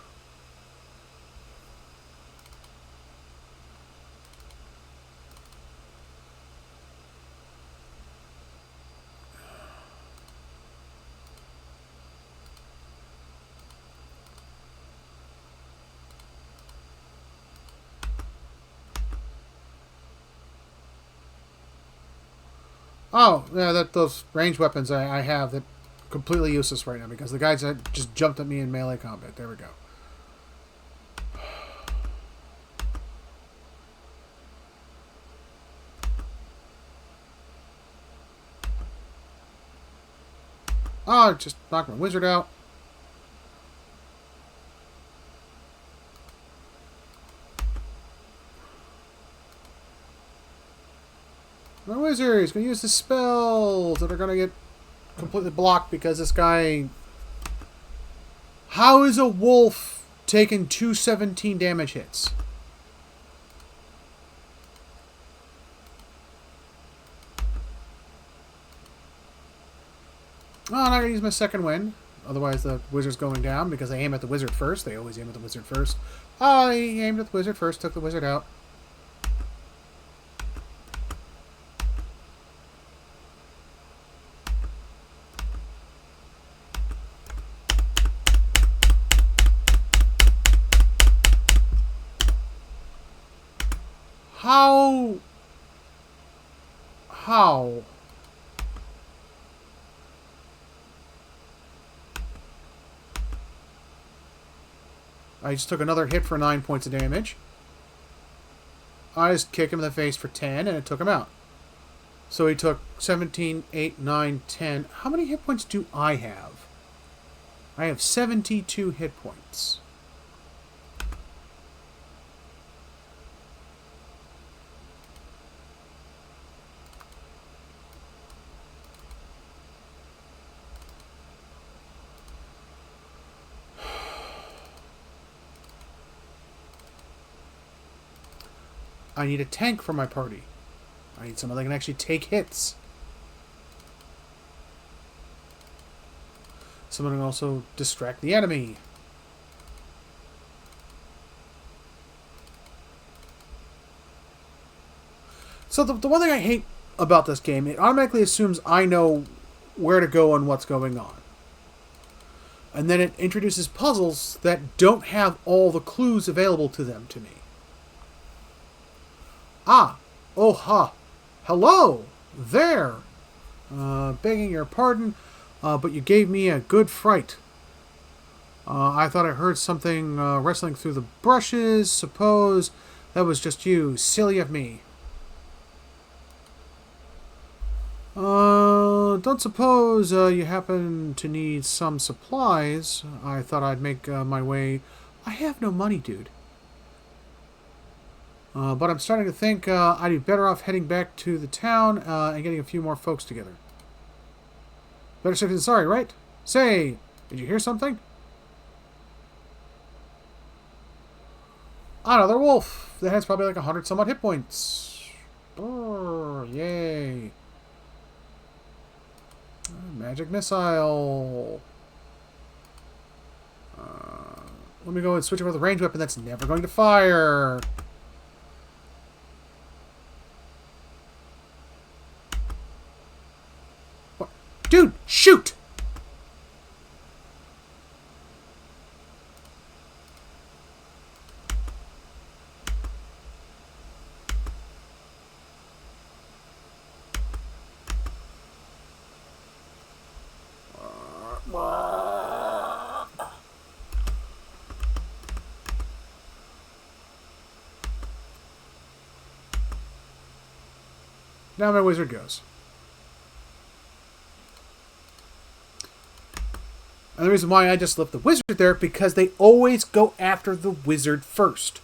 Oh, yeah, those ranged weapons I have that completely useless right now because the guys just jumped at me in melee combat. There we go. Oh, just knocked my wizard out. My wizard is going to use the spells that are going to get completely blocked because this guy... How is a wolf taking 217 damage hits? Oh, I'm not going to use my second wind. Otherwise the wizard's going down because I aim at the wizard first. They always aim at the wizard first. Oh, I aimed at the wizard first, took the wizard out. How? How? I just took another hit for 9 points of damage. I just kicked him in the face for 10 and it took him out. So he took 17, 8, 9, 10. How many hit points do I have? I have 72 hit points. I need a tank for my party. I need someone that can actually take hits. Someone can also distract the enemy. So the one thing I hate about this game, it automatically assumes I know where to go and what's going on. And then it introduces puzzles that don't have all the clues available to them to me. Ah, oh ha, hello, there. Begging your pardon, but you gave me a good fright. I thought I heard something rustling through the brushes. Suppose that was just you. Silly of me. Don't suppose you happen to need some supplies? I thought I'd make my way. I have no money, dude. But I'm starting to think I'd be better off heading back to the town and getting a few more folks together. Better safe than sorry, right? Say, did you hear something? Another wolf that has probably like 100 some odd hit points. Brrr, yay. Magic missile. Let me go and switch over to the ranged weapon that's never going to fire. What? Dude, shoot! Now my wizard goes. And the reason why I just left the wizard there, because they always go after the wizard first.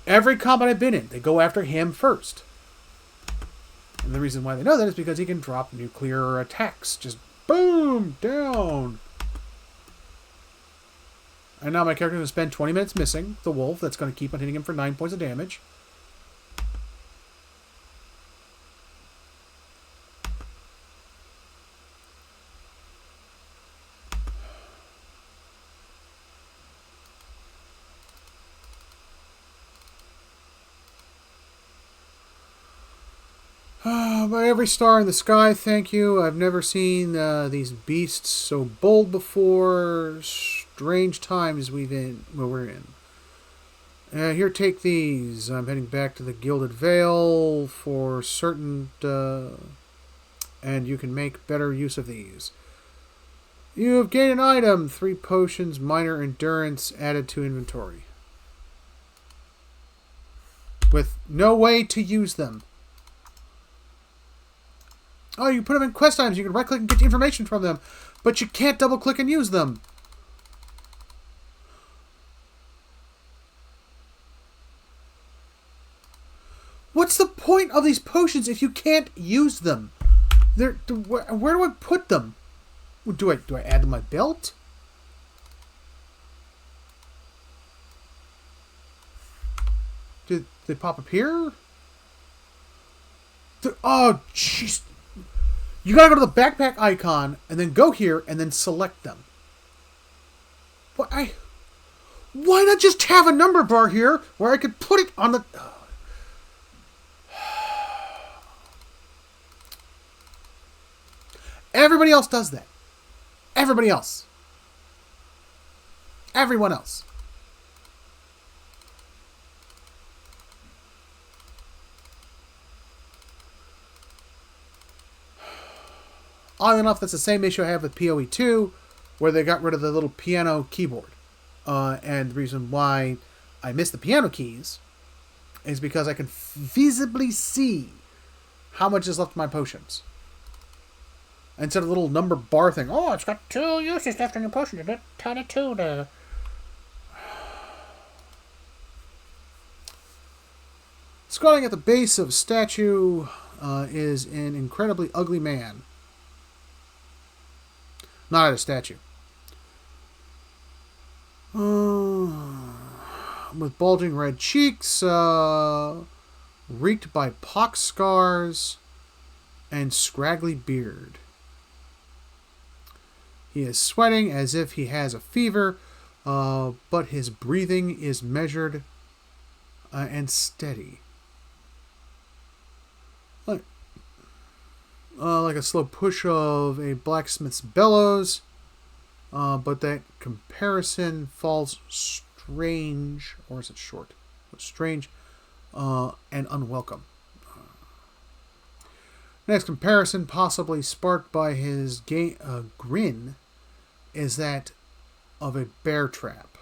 Every combat I've been in, they go after him first. And the reason why they know that is because he can drop nuclear attacks. Just boom, down. And now my character's going to spend 20 minutes missing the wolf. That's going to keep on hitting him for 9 points of damage. By every star in the sky, thank you. I've never seen these beasts so bold before. Strange times we're in. Here, take these. I'm heading back to the Gilded Vale for certain, and you can make better use of these. You have gained an item. 3 potions, minor endurance added to inventory. With no way to use them. Oh, you put them in quest items. You can right-click and get information from them. But you can't double-click and use them. What's the point of these potions if you can't use them? Where do I put them? Do I add them to my belt? Did they pop up here? Oh, jeez. You gotta go to the backpack icon, and then go here, and then select them. Why not just have a number bar here, where I could put it on the... Everybody else does that. Everybody else. Everyone else. Oddly enough, that's the same issue I have with PoE 2, where they got rid of the little piano keyboard. And the reason why I miss the piano keys is because I can visibly see how much is left of my potions. Instead of the little number bar thing. Oh, it's got 2 uses left in your potion. You get 10 of 2 to... Squatting at the base of a statue is an incredibly ugly man. Not at a statue. With bulging red cheeks, reeked by pox scars and scraggly beard. He is sweating as if he has a fever, but his breathing is measured and steady. Like a slow push of a blacksmith's bellows, but that comparison falls strange, or is it short? Strange and unwelcome. Next comparison, possibly sparked by his grin, is that of a bear trap.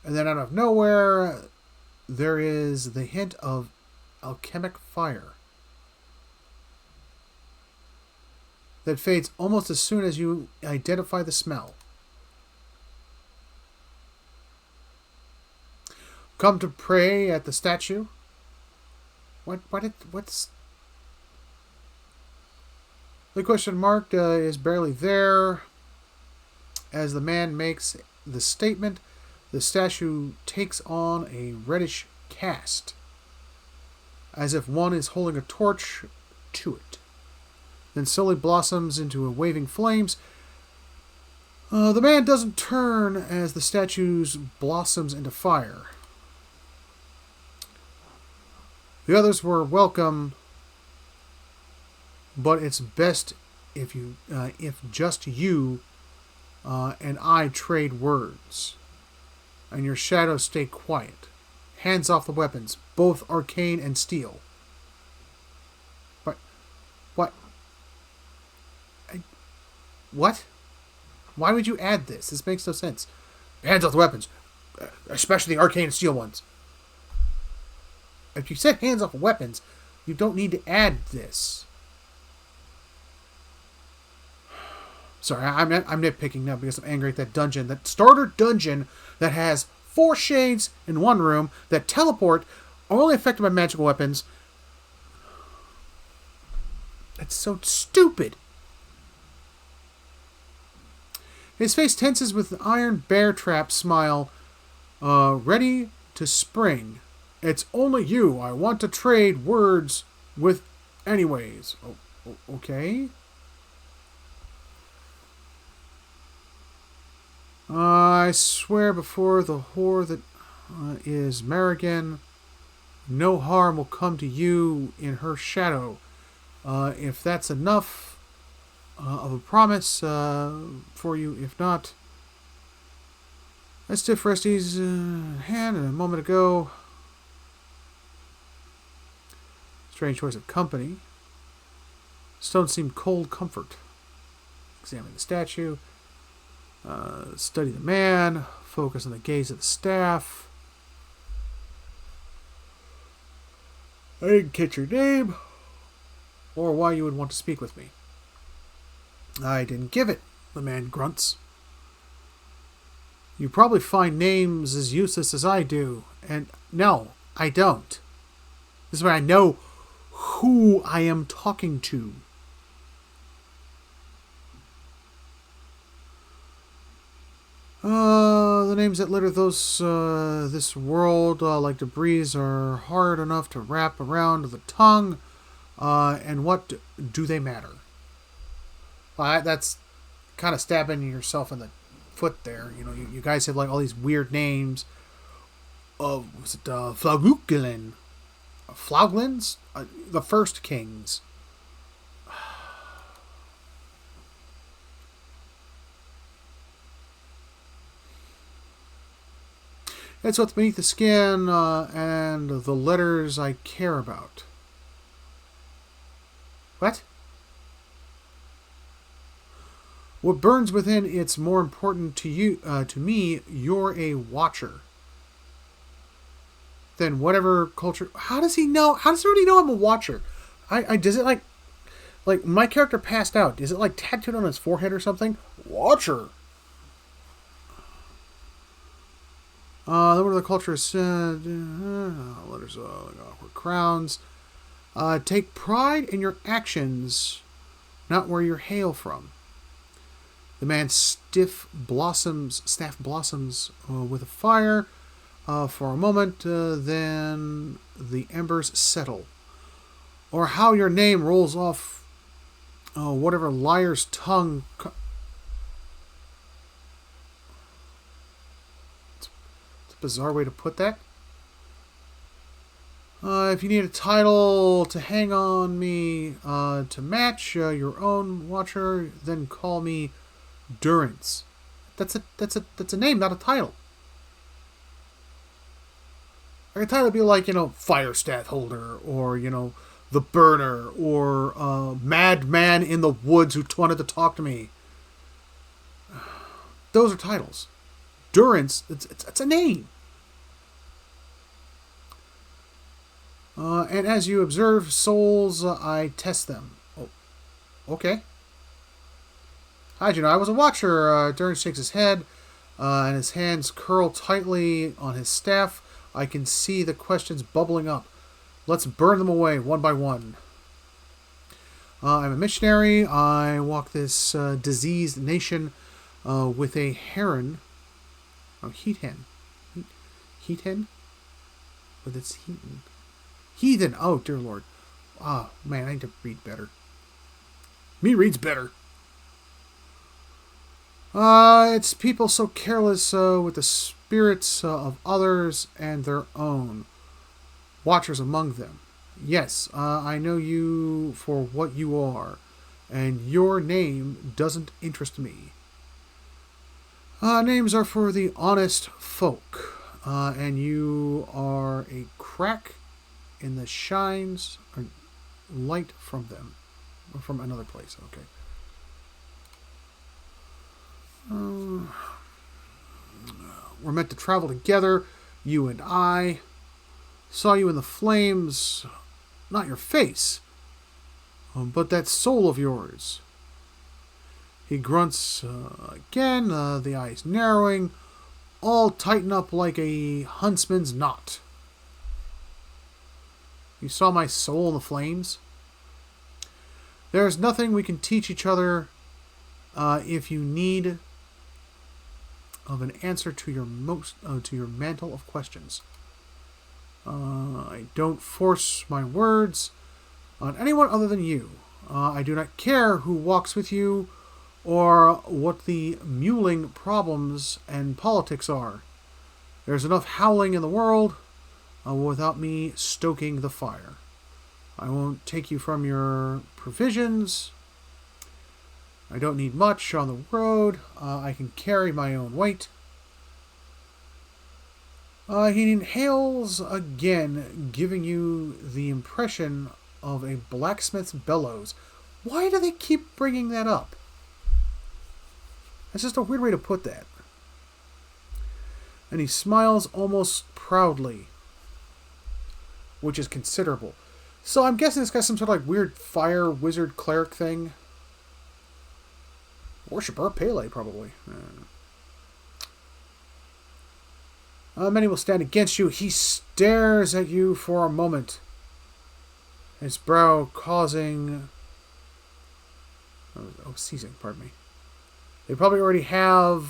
And then out of nowhere, there is the hint of alchemic fire that fades almost as soon as you identify the smell. Come to pray at the statue? What's... The question mark is barely there. As the man makes the statement, the statue takes on a reddish cast, as if one is holding a torch to it. Then slowly blossoms into waving flames. The man doesn't turn as the statue blossoms into fire. The others were welcome, but it's best if just you and I trade words, and your shadows stay quiet. Hands off the weapons, both arcane and steel. What? What? Why would you add this? This makes no sense. Hands off the weapons, especially the arcane and steel ones. If you said hands off weapons, you don't need to add this. Sorry, I'm nitpicking now because I'm angry at that dungeon. That starter dungeon that has 4 shades in one room that teleport, are only affected by magical weapons. That's so stupid. His face tenses with an iron bear trap smile, ready to spring. It's only you I want to trade words with anyways. Okay. I swear before the whore that is Marigan, no harm will come to you in her shadow. If that's enough of a promise for you, if not, I stiff Rusty's hand a moment ago. Strange choice of company. Stones seem cold comfort. Examine the statue. Study the man. Focus on the gaze of the staff. I didn't catch your name, or why you would want to speak with me. I didn't give it, the man grunts. You probably find names as useless as I do, and no, I don't. This is where I know who I am talking to. The names that litter this world like debris are hard enough to wrap around the tongue. And what do they matter? That's kind of stabbing yourself in the foot there. You know, you guys have like all these weird names. Was it Flauglin? Flauglins? The first kings. It's what's beneath the skin and the letters I care about. What? What burns within, it's more important to you, to me, you're a watcher. Then whatever culture... How does he know? How does everybody know I'm a watcher? Does it like my character passed out? Is it like tattooed on his forehead or something? Watcher. What are the cultures said? Letters, awkward crowns. Take pride in your actions, not where you hail from. The man's staff blossoms with a fire. for a moment, then the embers settle. Or how your name rolls off whatever liar's tongue. It's a bizarre way to put that. If you need a title to hang on me to match your own watcher, then call me Durance. That's a name, not a title. Like a title would be like, Fire Stat Holder, or, The Burner, or Madman in the Woods who wanted to talk to me. Those are titles. Durance, it's a name. And as you observe souls, I test them. Oh, okay. How'd you know? I was a watcher. Durance shakes his head, and his hands curl tightly on his staff. I can see the questions bubbling up. Let's burn them away, one by one. I'm a missionary. I walk this diseased nation with a heron. Oh, heat hen. Heat hen? With its heathen. Heathen. Oh, dear Lord. Oh, man, I need to read better. Me reads better. It's people so careless with the spirits of others and their own. Watchers among them. Yes, I know you for what you are, and your name doesn't interest me. Names are for the honest folk, and you are a crack in the shines or light from them. Or from another place, okay. We're meant to travel together, you and I. Saw you in the flames, not your face, but that soul of yours. He grunts again, the eyes narrowing, all tighten up like a huntsman's knot. You saw my soul in the flames? There's nothing we can teach each other if you need of an answer to your mantle of questions. I don't force my words on anyone other than you. I do not care who walks with you or what the mewling problems and politics are. There's enough howling in the world without me stoking the fire. I won't take you from your provisions. I don't need much on the road. I can carry my own weight. He inhales again, giving you the impression of a blacksmith's bellows. Why do they keep bringing that up? That's just a weird way to put that. And he smiles almost proudly, which is considerable. So I'm guessing this guy's some sort of like weird fire wizard cleric thing. Worshipper, Pele, probably. Many will stand against you. He stares at you for a moment. His brow causing... seizing, pardon me. They probably already have,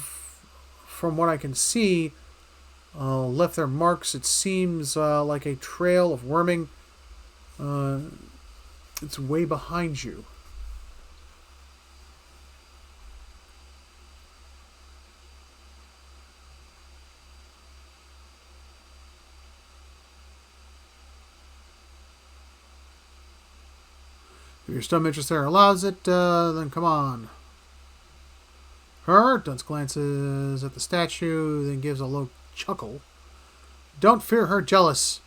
from what I can see, left their marks. It seems like a trail of worming. It's way behind you. If your stomach interest there allows it, then come on. Her, Dunce glances at the statue, then gives a low chuckle. Don't fear her, jealous.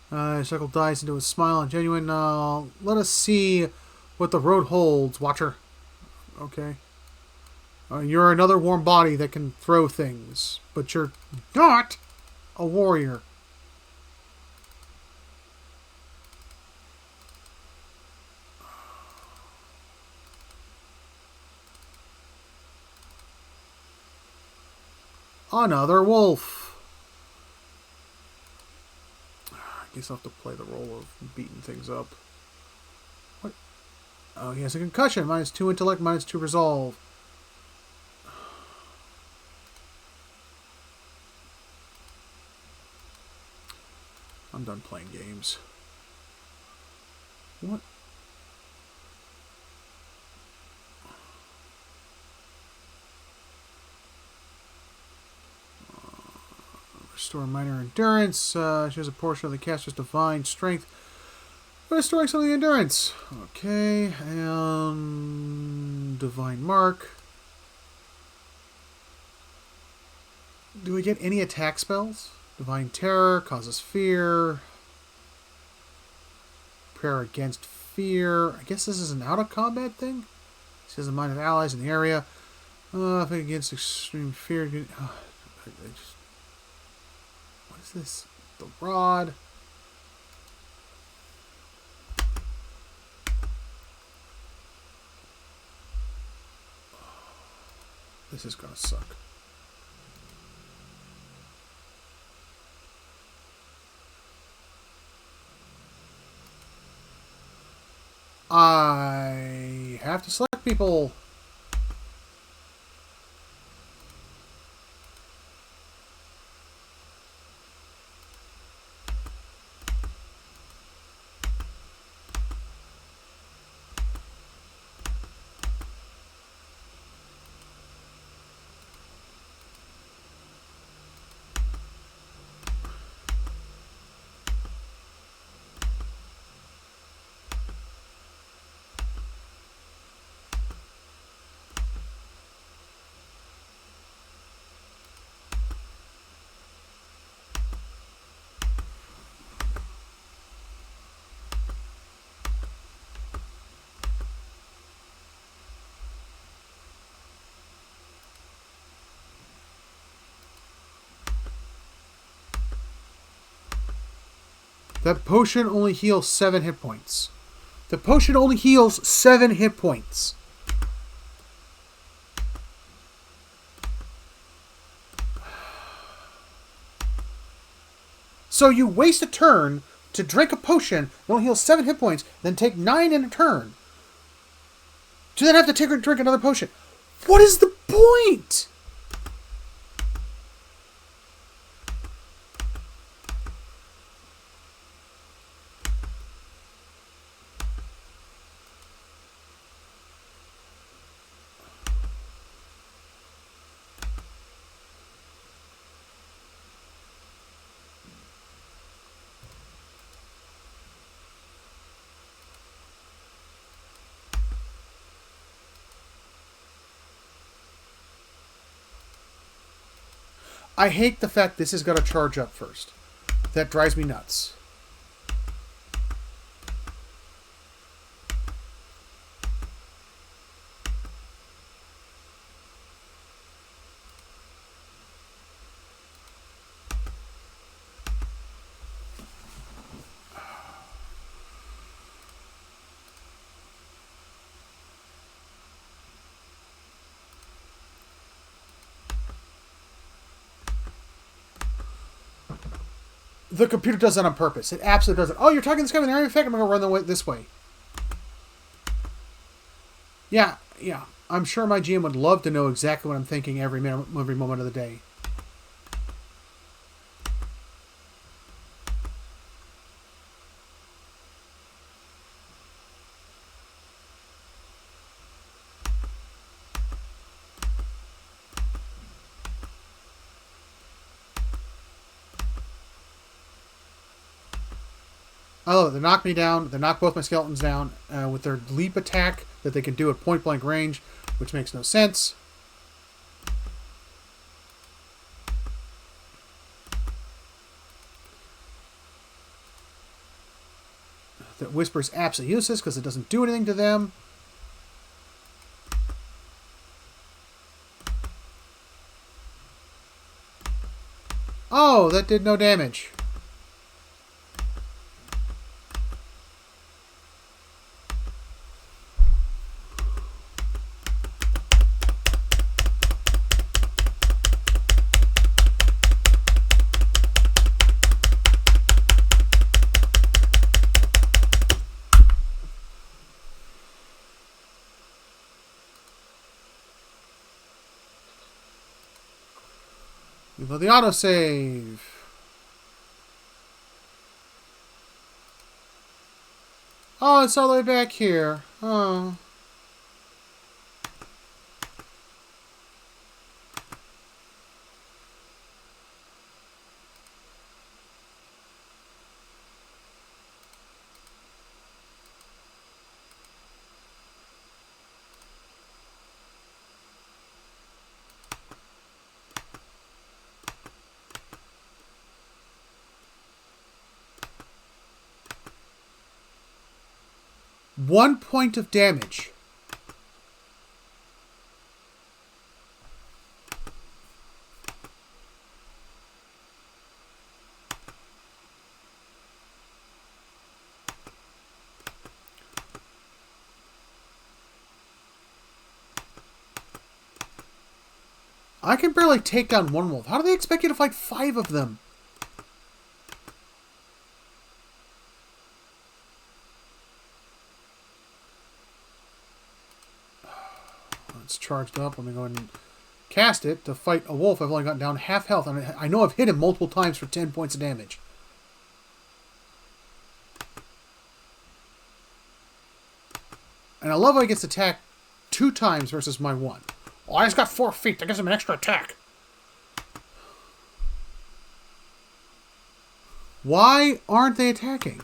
Chuckle dies into a smile and genuine. Let us see what the road holds, watcher. Okay. You're another warm body that can throw things, but you're not a warrior. Another wolf. I guess I'll have to play the role of beating things up. What? Oh, he has a concussion. -2 intellect, -2 resolve. I'm done playing games. What? Restore minor endurance. She has a portion of the caster's divine strength. Restoring some of the endurance. Okay, and divine mark. Do we get any attack spells? Divine terror causes fear. Prayer against fear. I guess this is an out of combat thing. She has a mind of allies in the area. Against extreme fear. What is this? The rod. This is gonna suck. I have to select people. That potion only heals 7 hit points. The potion only heals 7 hit points. So you waste a turn to drink a potion that only heals 7 hit points, then take 9 in a turn. To then have to drink another potion. What is the point? I hate the fact this has got to charge up first. That drives me nuts. The computer does that on purpose. It absolutely does it. Oh, you're talking this guy with an area effect? I'm going to run the way this way. Yeah. I'm sure my GM would love to know exactly what I'm thinking every moment of the day. Oh, they knock me down. They knock both my skeletons down with their leap attack that they can do at point blank range, which makes no sense. That whisper is absolutely useless because it doesn't do anything to them. Oh, that did no damage. We love the autosave. Oh, it's all the way back here. Oh. One point of damage. I can barely take down one wolf. How do they expect you to fight 5 of them? It's charged up. Let me go ahead and cast it to fight a wolf. I've only gotten down half health. And I know I've hit him multiple times for 10 points of damage. And I love how he gets attacked 2 times versus my 1. Oh, I just got 4 feet. That gives him an extra attack. Why aren't they attacking?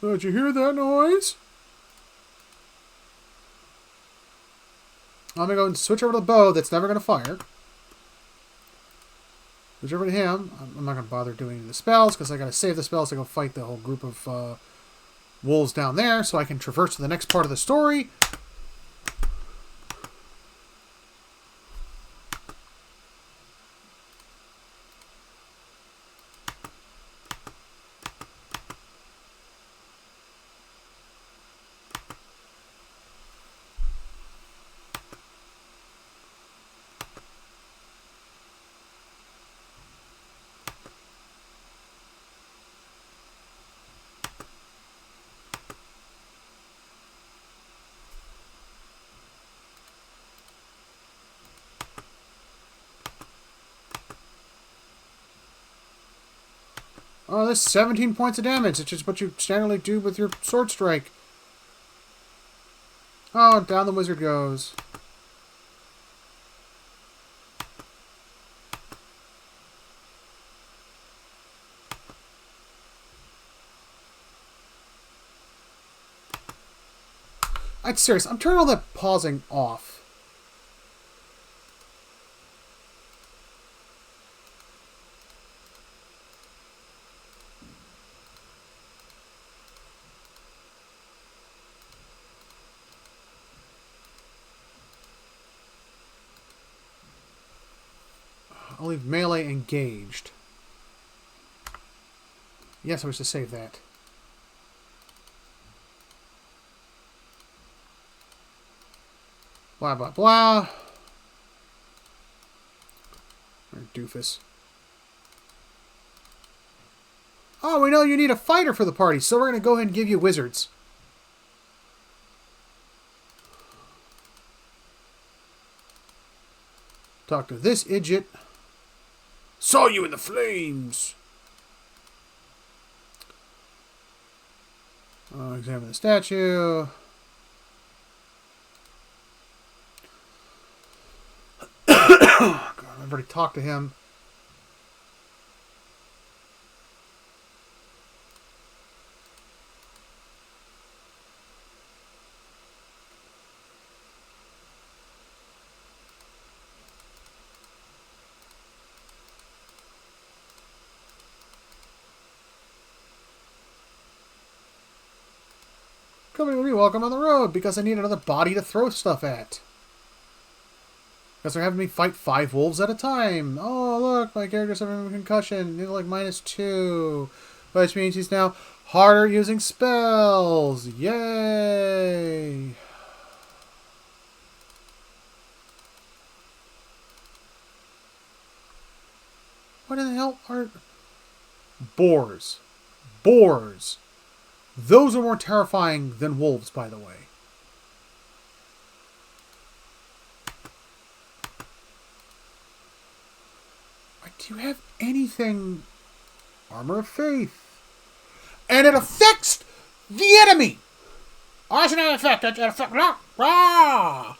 Did you hear that noise? I'm going to go and switch over to the bow that's never going to fire. Switch over to him. I'm not going to bother doing the spells because I got to save the spells to go fight the whole group of wolves down there so I can traverse to the next part of the story. Oh, that's 17 points of damage. It's just what you standardly do with your sword strike. Oh, down the wizard goes. I'm serious. I'm turning all that pausing off. I'll leave melee engaged. Yes, I wish to save that. Blah, blah, blah. Doofus. Oh, we know you need a fighter for the party, so we're going to go ahead and give you wizards. Talk to this idiot. Saw you in the flames. Examine the statue. God, I've already talked to him. Company will be welcome on the road because I need another body to throw stuff at. Because they're having me fight 5 wolves at a time. Oh, look, my character's having a concussion. He's like -2. Which means he's now harder using spells. Yay! What in the hell are... Boars. Boars. Those are more terrifying than wolves, by the way. Do you have anything... Armor of Faith. And it affects the enemy! Oh, it's an effect. It's an effect. Rah!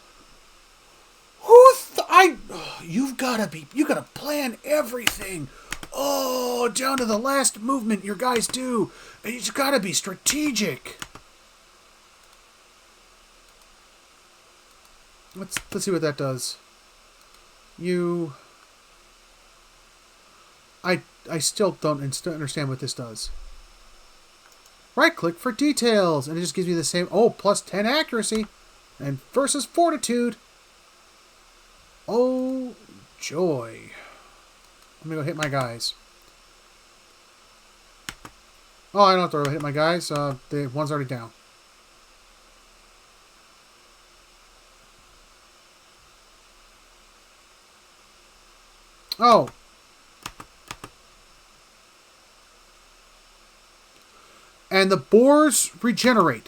You've got to plan everything. Oh, down to the last movement your guys do. And you've got to be strategic. Let's see what that does. I still don't understand what this does. Right-click for details, and it just gives me the same... Oh, plus 10 accuracy. And versus fortitude. Oh, joy. Let me go hit my guys. Oh, I don't have to go hit my guys. The one's already down. Oh. And the boars regenerate.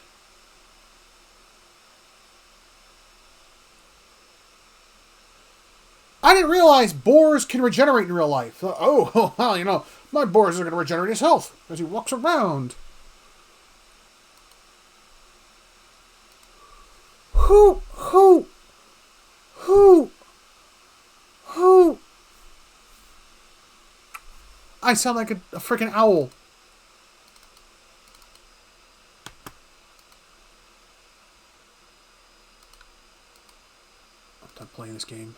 I didn't realize boars can regenerate in real life. Oh, well, you know, my boars are going to regenerate his health as he walks around. Who? I sound like a freaking owl. I'm done playing this game.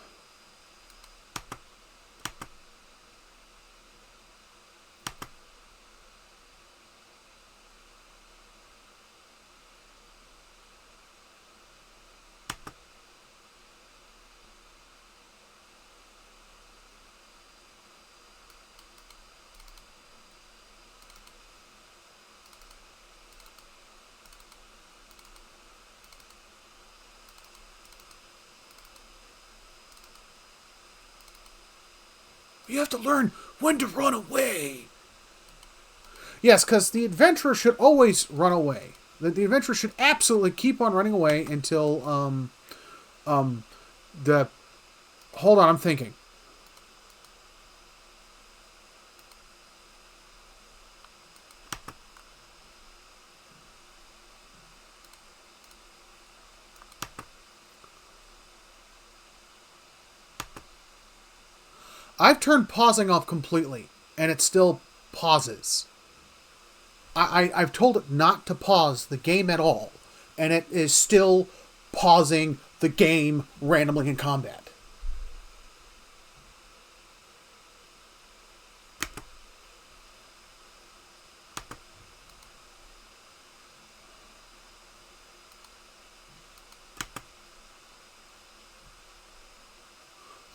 You have to learn when to run away. Yes, because the adventurer should always run away. The adventurer should absolutely keep on running away until, Hold on, I'm thinking. I've turned pausing off completely, and it still pauses. I've told it not to pause the game at all, and it is still pausing the game randomly in combat.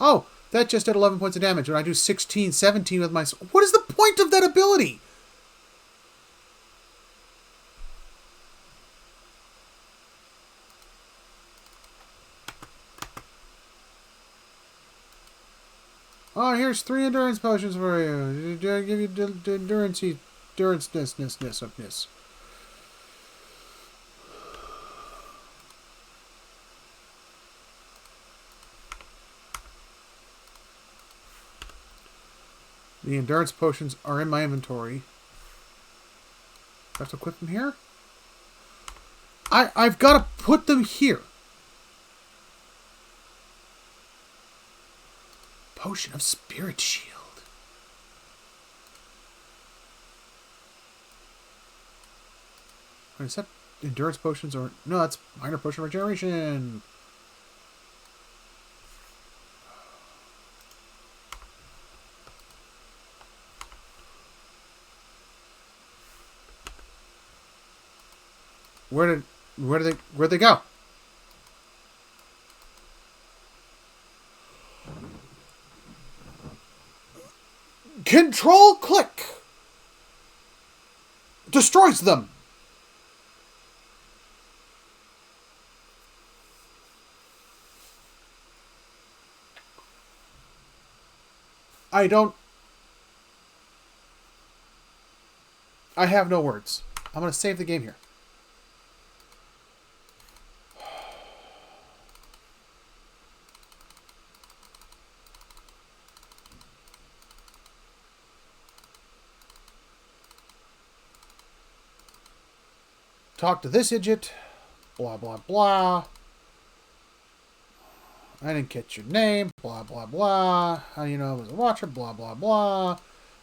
Oh, that just did 11 points of damage. When I do 16, 17 with my... What is the point of that ability? Oh, here's 3 endurance potions for you. Give you endurance-ness. The endurance potions are in my inventory. Do I have to equip them here? I've got to put them here. Potion of Spirit Shield. Wait, is that endurance potions or... No, that's minor potion regeneration. Where'd they go? Control click destroys them. I don't I have no words. I'm going to save the game here. Talk to this idiot. Blah, blah, blah. I didn't catch your name. Blah, blah, blah. How do you know I was a watcher? Blah, blah, blah.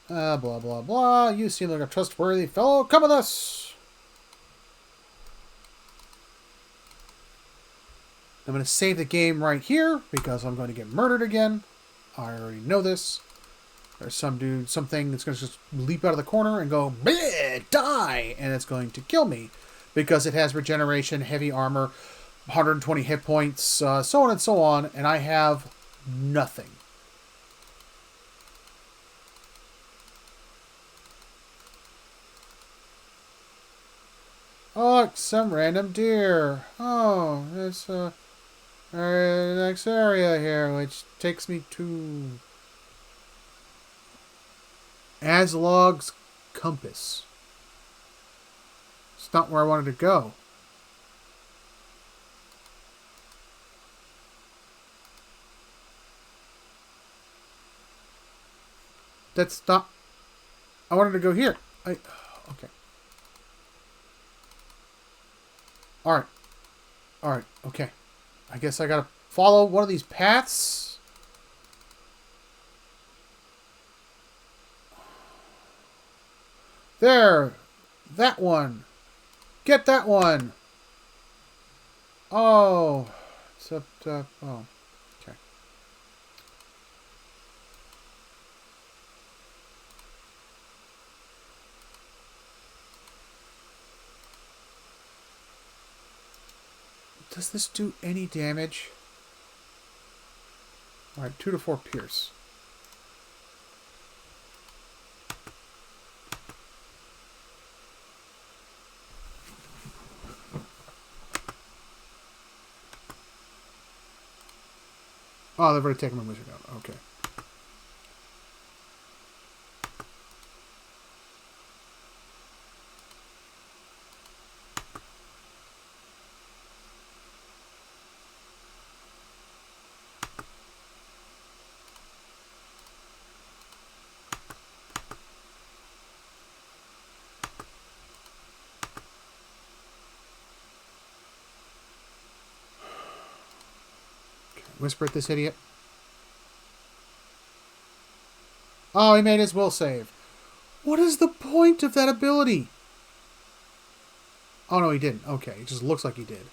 Blah, blah, blah. You seem like a trustworthy fellow. Come with us. I'm going to save the game right here because I'm going to get murdered again. I already know this. There's some dude, something that's going to just leap out of the corner and go, bleh, die, and it's going to kill me because it has regeneration, heavy armor, 120 hit points, so on and so on, and I have nothing. Oh, some random deer. Oh, it's next area here, which takes me to Aslog's compass. It's not where I wanted to go. That's not... I wanted to go here. Okay. Alright. Alright, okay. I guess I gotta follow one of these paths. There! That one! Get that one! Oh. Except, oh. Okay. Does this do any damage? Alright, 2 to 4 pierce. Oh, they've already taken my wizard out. Okay. Whisper at this idiot. Oh, he made his will save. What is the point of that ability? Oh, no, he didn't. Okay, it just looks like he did.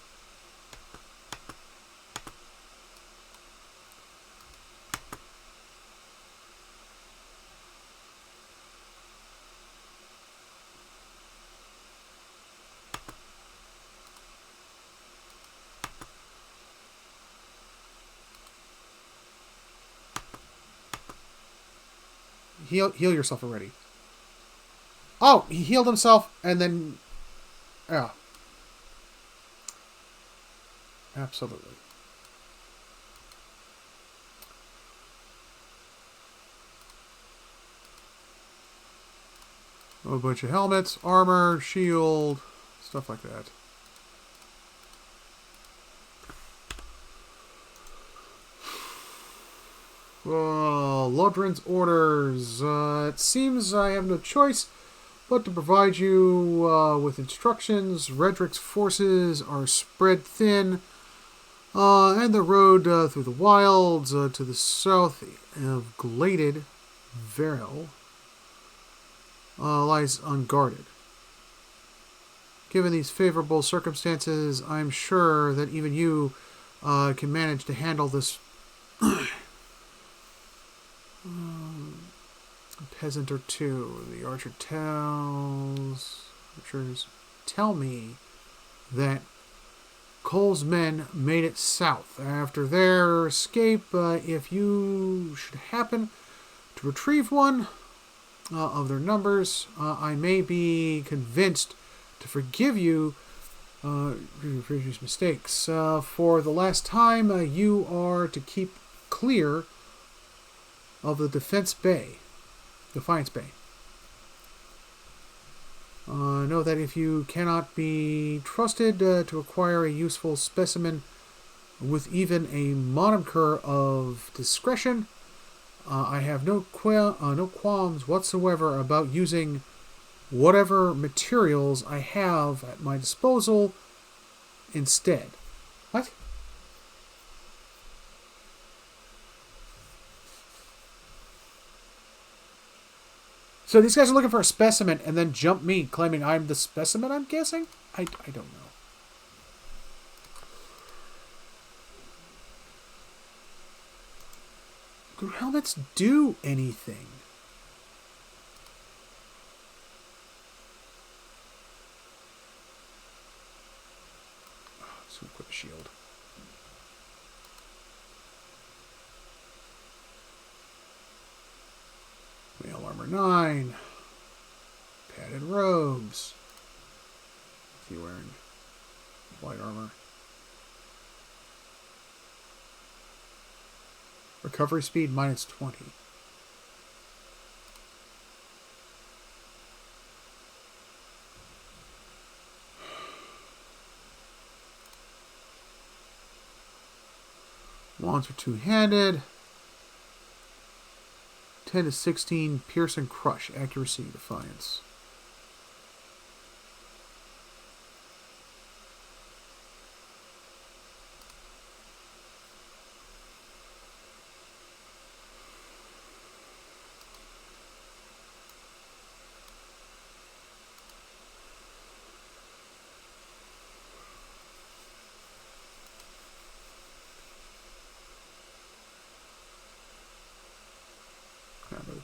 Heal yourself already. Oh, he healed himself and then... Yeah. Absolutely. A bunch of helmets, armor, shield, stuff like that. Lodrin's orders. It seems I have no choice but to provide you with instructions. Redrick's forces are spread thin, and the road through the wilds to the south of Gladed Vale lies unguarded. Given these favorable circumstances, I'm sure that even you can manage to handle this a peasant or two. The archers tell me that Cole's men made it south after their escape. If you should happen to retrieve one of their numbers, I may be convinced to forgive you your previous mistakes. For the last time, you are to keep clear of the Defiance Bay. Know that if you cannot be trusted to acquire a useful specimen with even a moniker of discretion, I have no qualms whatsoever about using whatever materials I have at my disposal instead. What? So these guys are looking for a specimen and then jump me, claiming I'm the specimen, I'm guessing? I don't know. Do helmets do anything? Oh, let's equip a shield. Mail armor 9. Padded robes. What's he wearing? Light armor. Recovery speed minus 20. Wands are two-handed. 10 to 16 pierce and crush. Accuracy, defiance.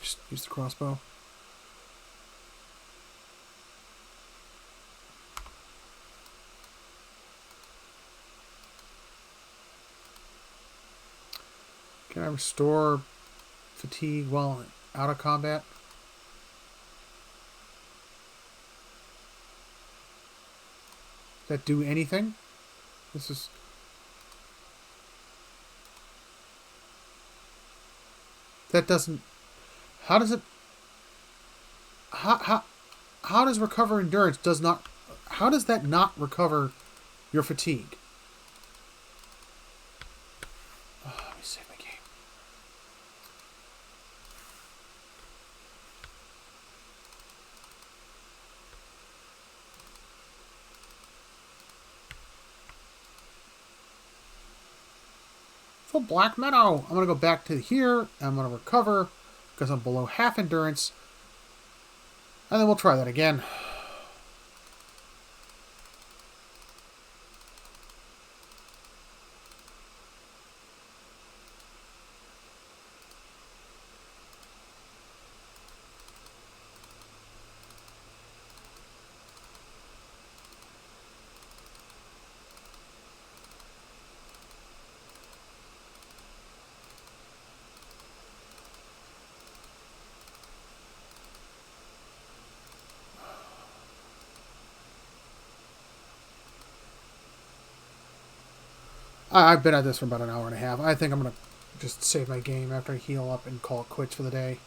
Just use the crossbow. Can I restore fatigue while out of combat? Does that do anything? This is... That doesn't... How does it... How does recover endurance does not... How does that not recover your fatigue? Oh, let me save my game. Full Black Meadow. I'm going to go back to here. I'm going to recover because I'm below half endurance. And then we'll try that again. I've been at this for about an hour and a half. I think I'm going to just save my game after I heal up and call it quits for the day.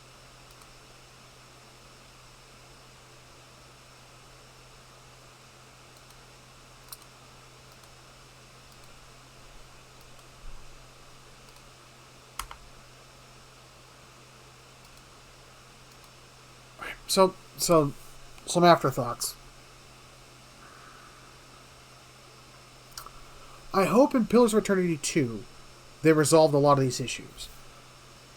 So some afterthoughts. I hope in Pillars of Eternity 2 they resolved a lot of these issues.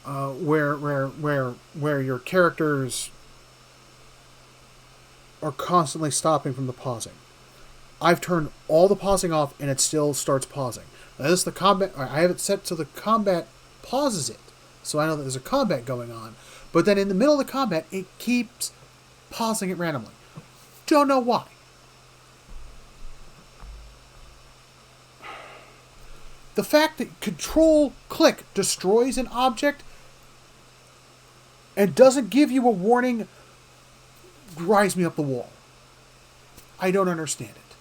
Where your characters are constantly stopping from the pausing. I've turned all the pausing off and it still starts pausing. Now this is the combat. I have it set so the combat pauses it, so I know that there's a combat going on. But then in the middle of the combat, it keeps pausing it randomly. Don't know why. The fact that Control-click destroys an object and doesn't give you a warning drives me up the wall. I don't understand it.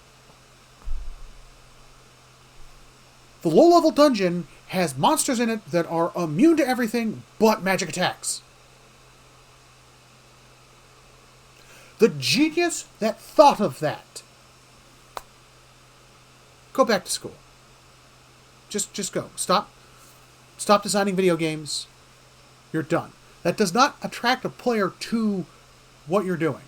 The low-level dungeon has monsters in it that are immune to everything but magic attacks. The genius that thought of that. Go back to school. Just go. Stop designing video games. You're done. That does not attract a player to what you're doing.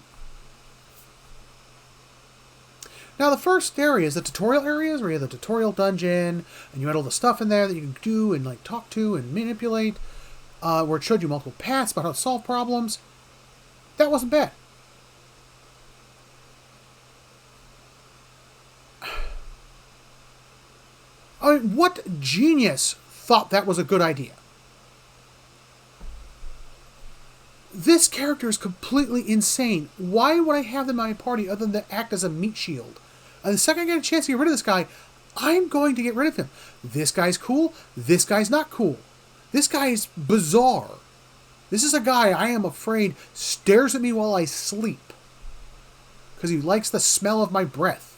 Now, the first area is the tutorial areas, where you have the tutorial dungeon, and you had all the stuff in there that you can do and like talk to and manipulate, where it showed you multiple paths about how to solve problems. That wasn't bad. I mean, what genius thought that was a good idea? This character is completely insane. Why would I have them in my party other than to act as a meat shield? And the second I get a chance to get rid of this guy, I'm going to get rid of him. This guy's cool. This guy's not cool. This guy is bizarre. This is a guy I am afraid stares at me while I sleep. Because he likes the smell of my breath.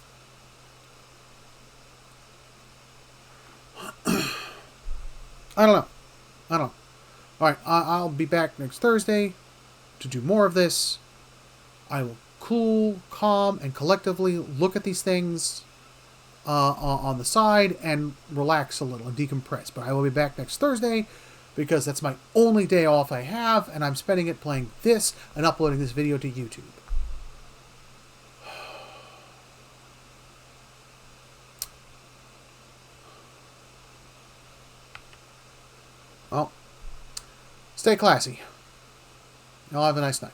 I don't know. Alright, I'll be back next Thursday to do more of this. I will cool, calm, and collectively look at these things on the side and relax a little and decompress. But I will be back next Thursday because that's my only day off I have, and I'm spending it playing this and uploading this video to YouTube. Well, stay classy. Y'all have a nice night.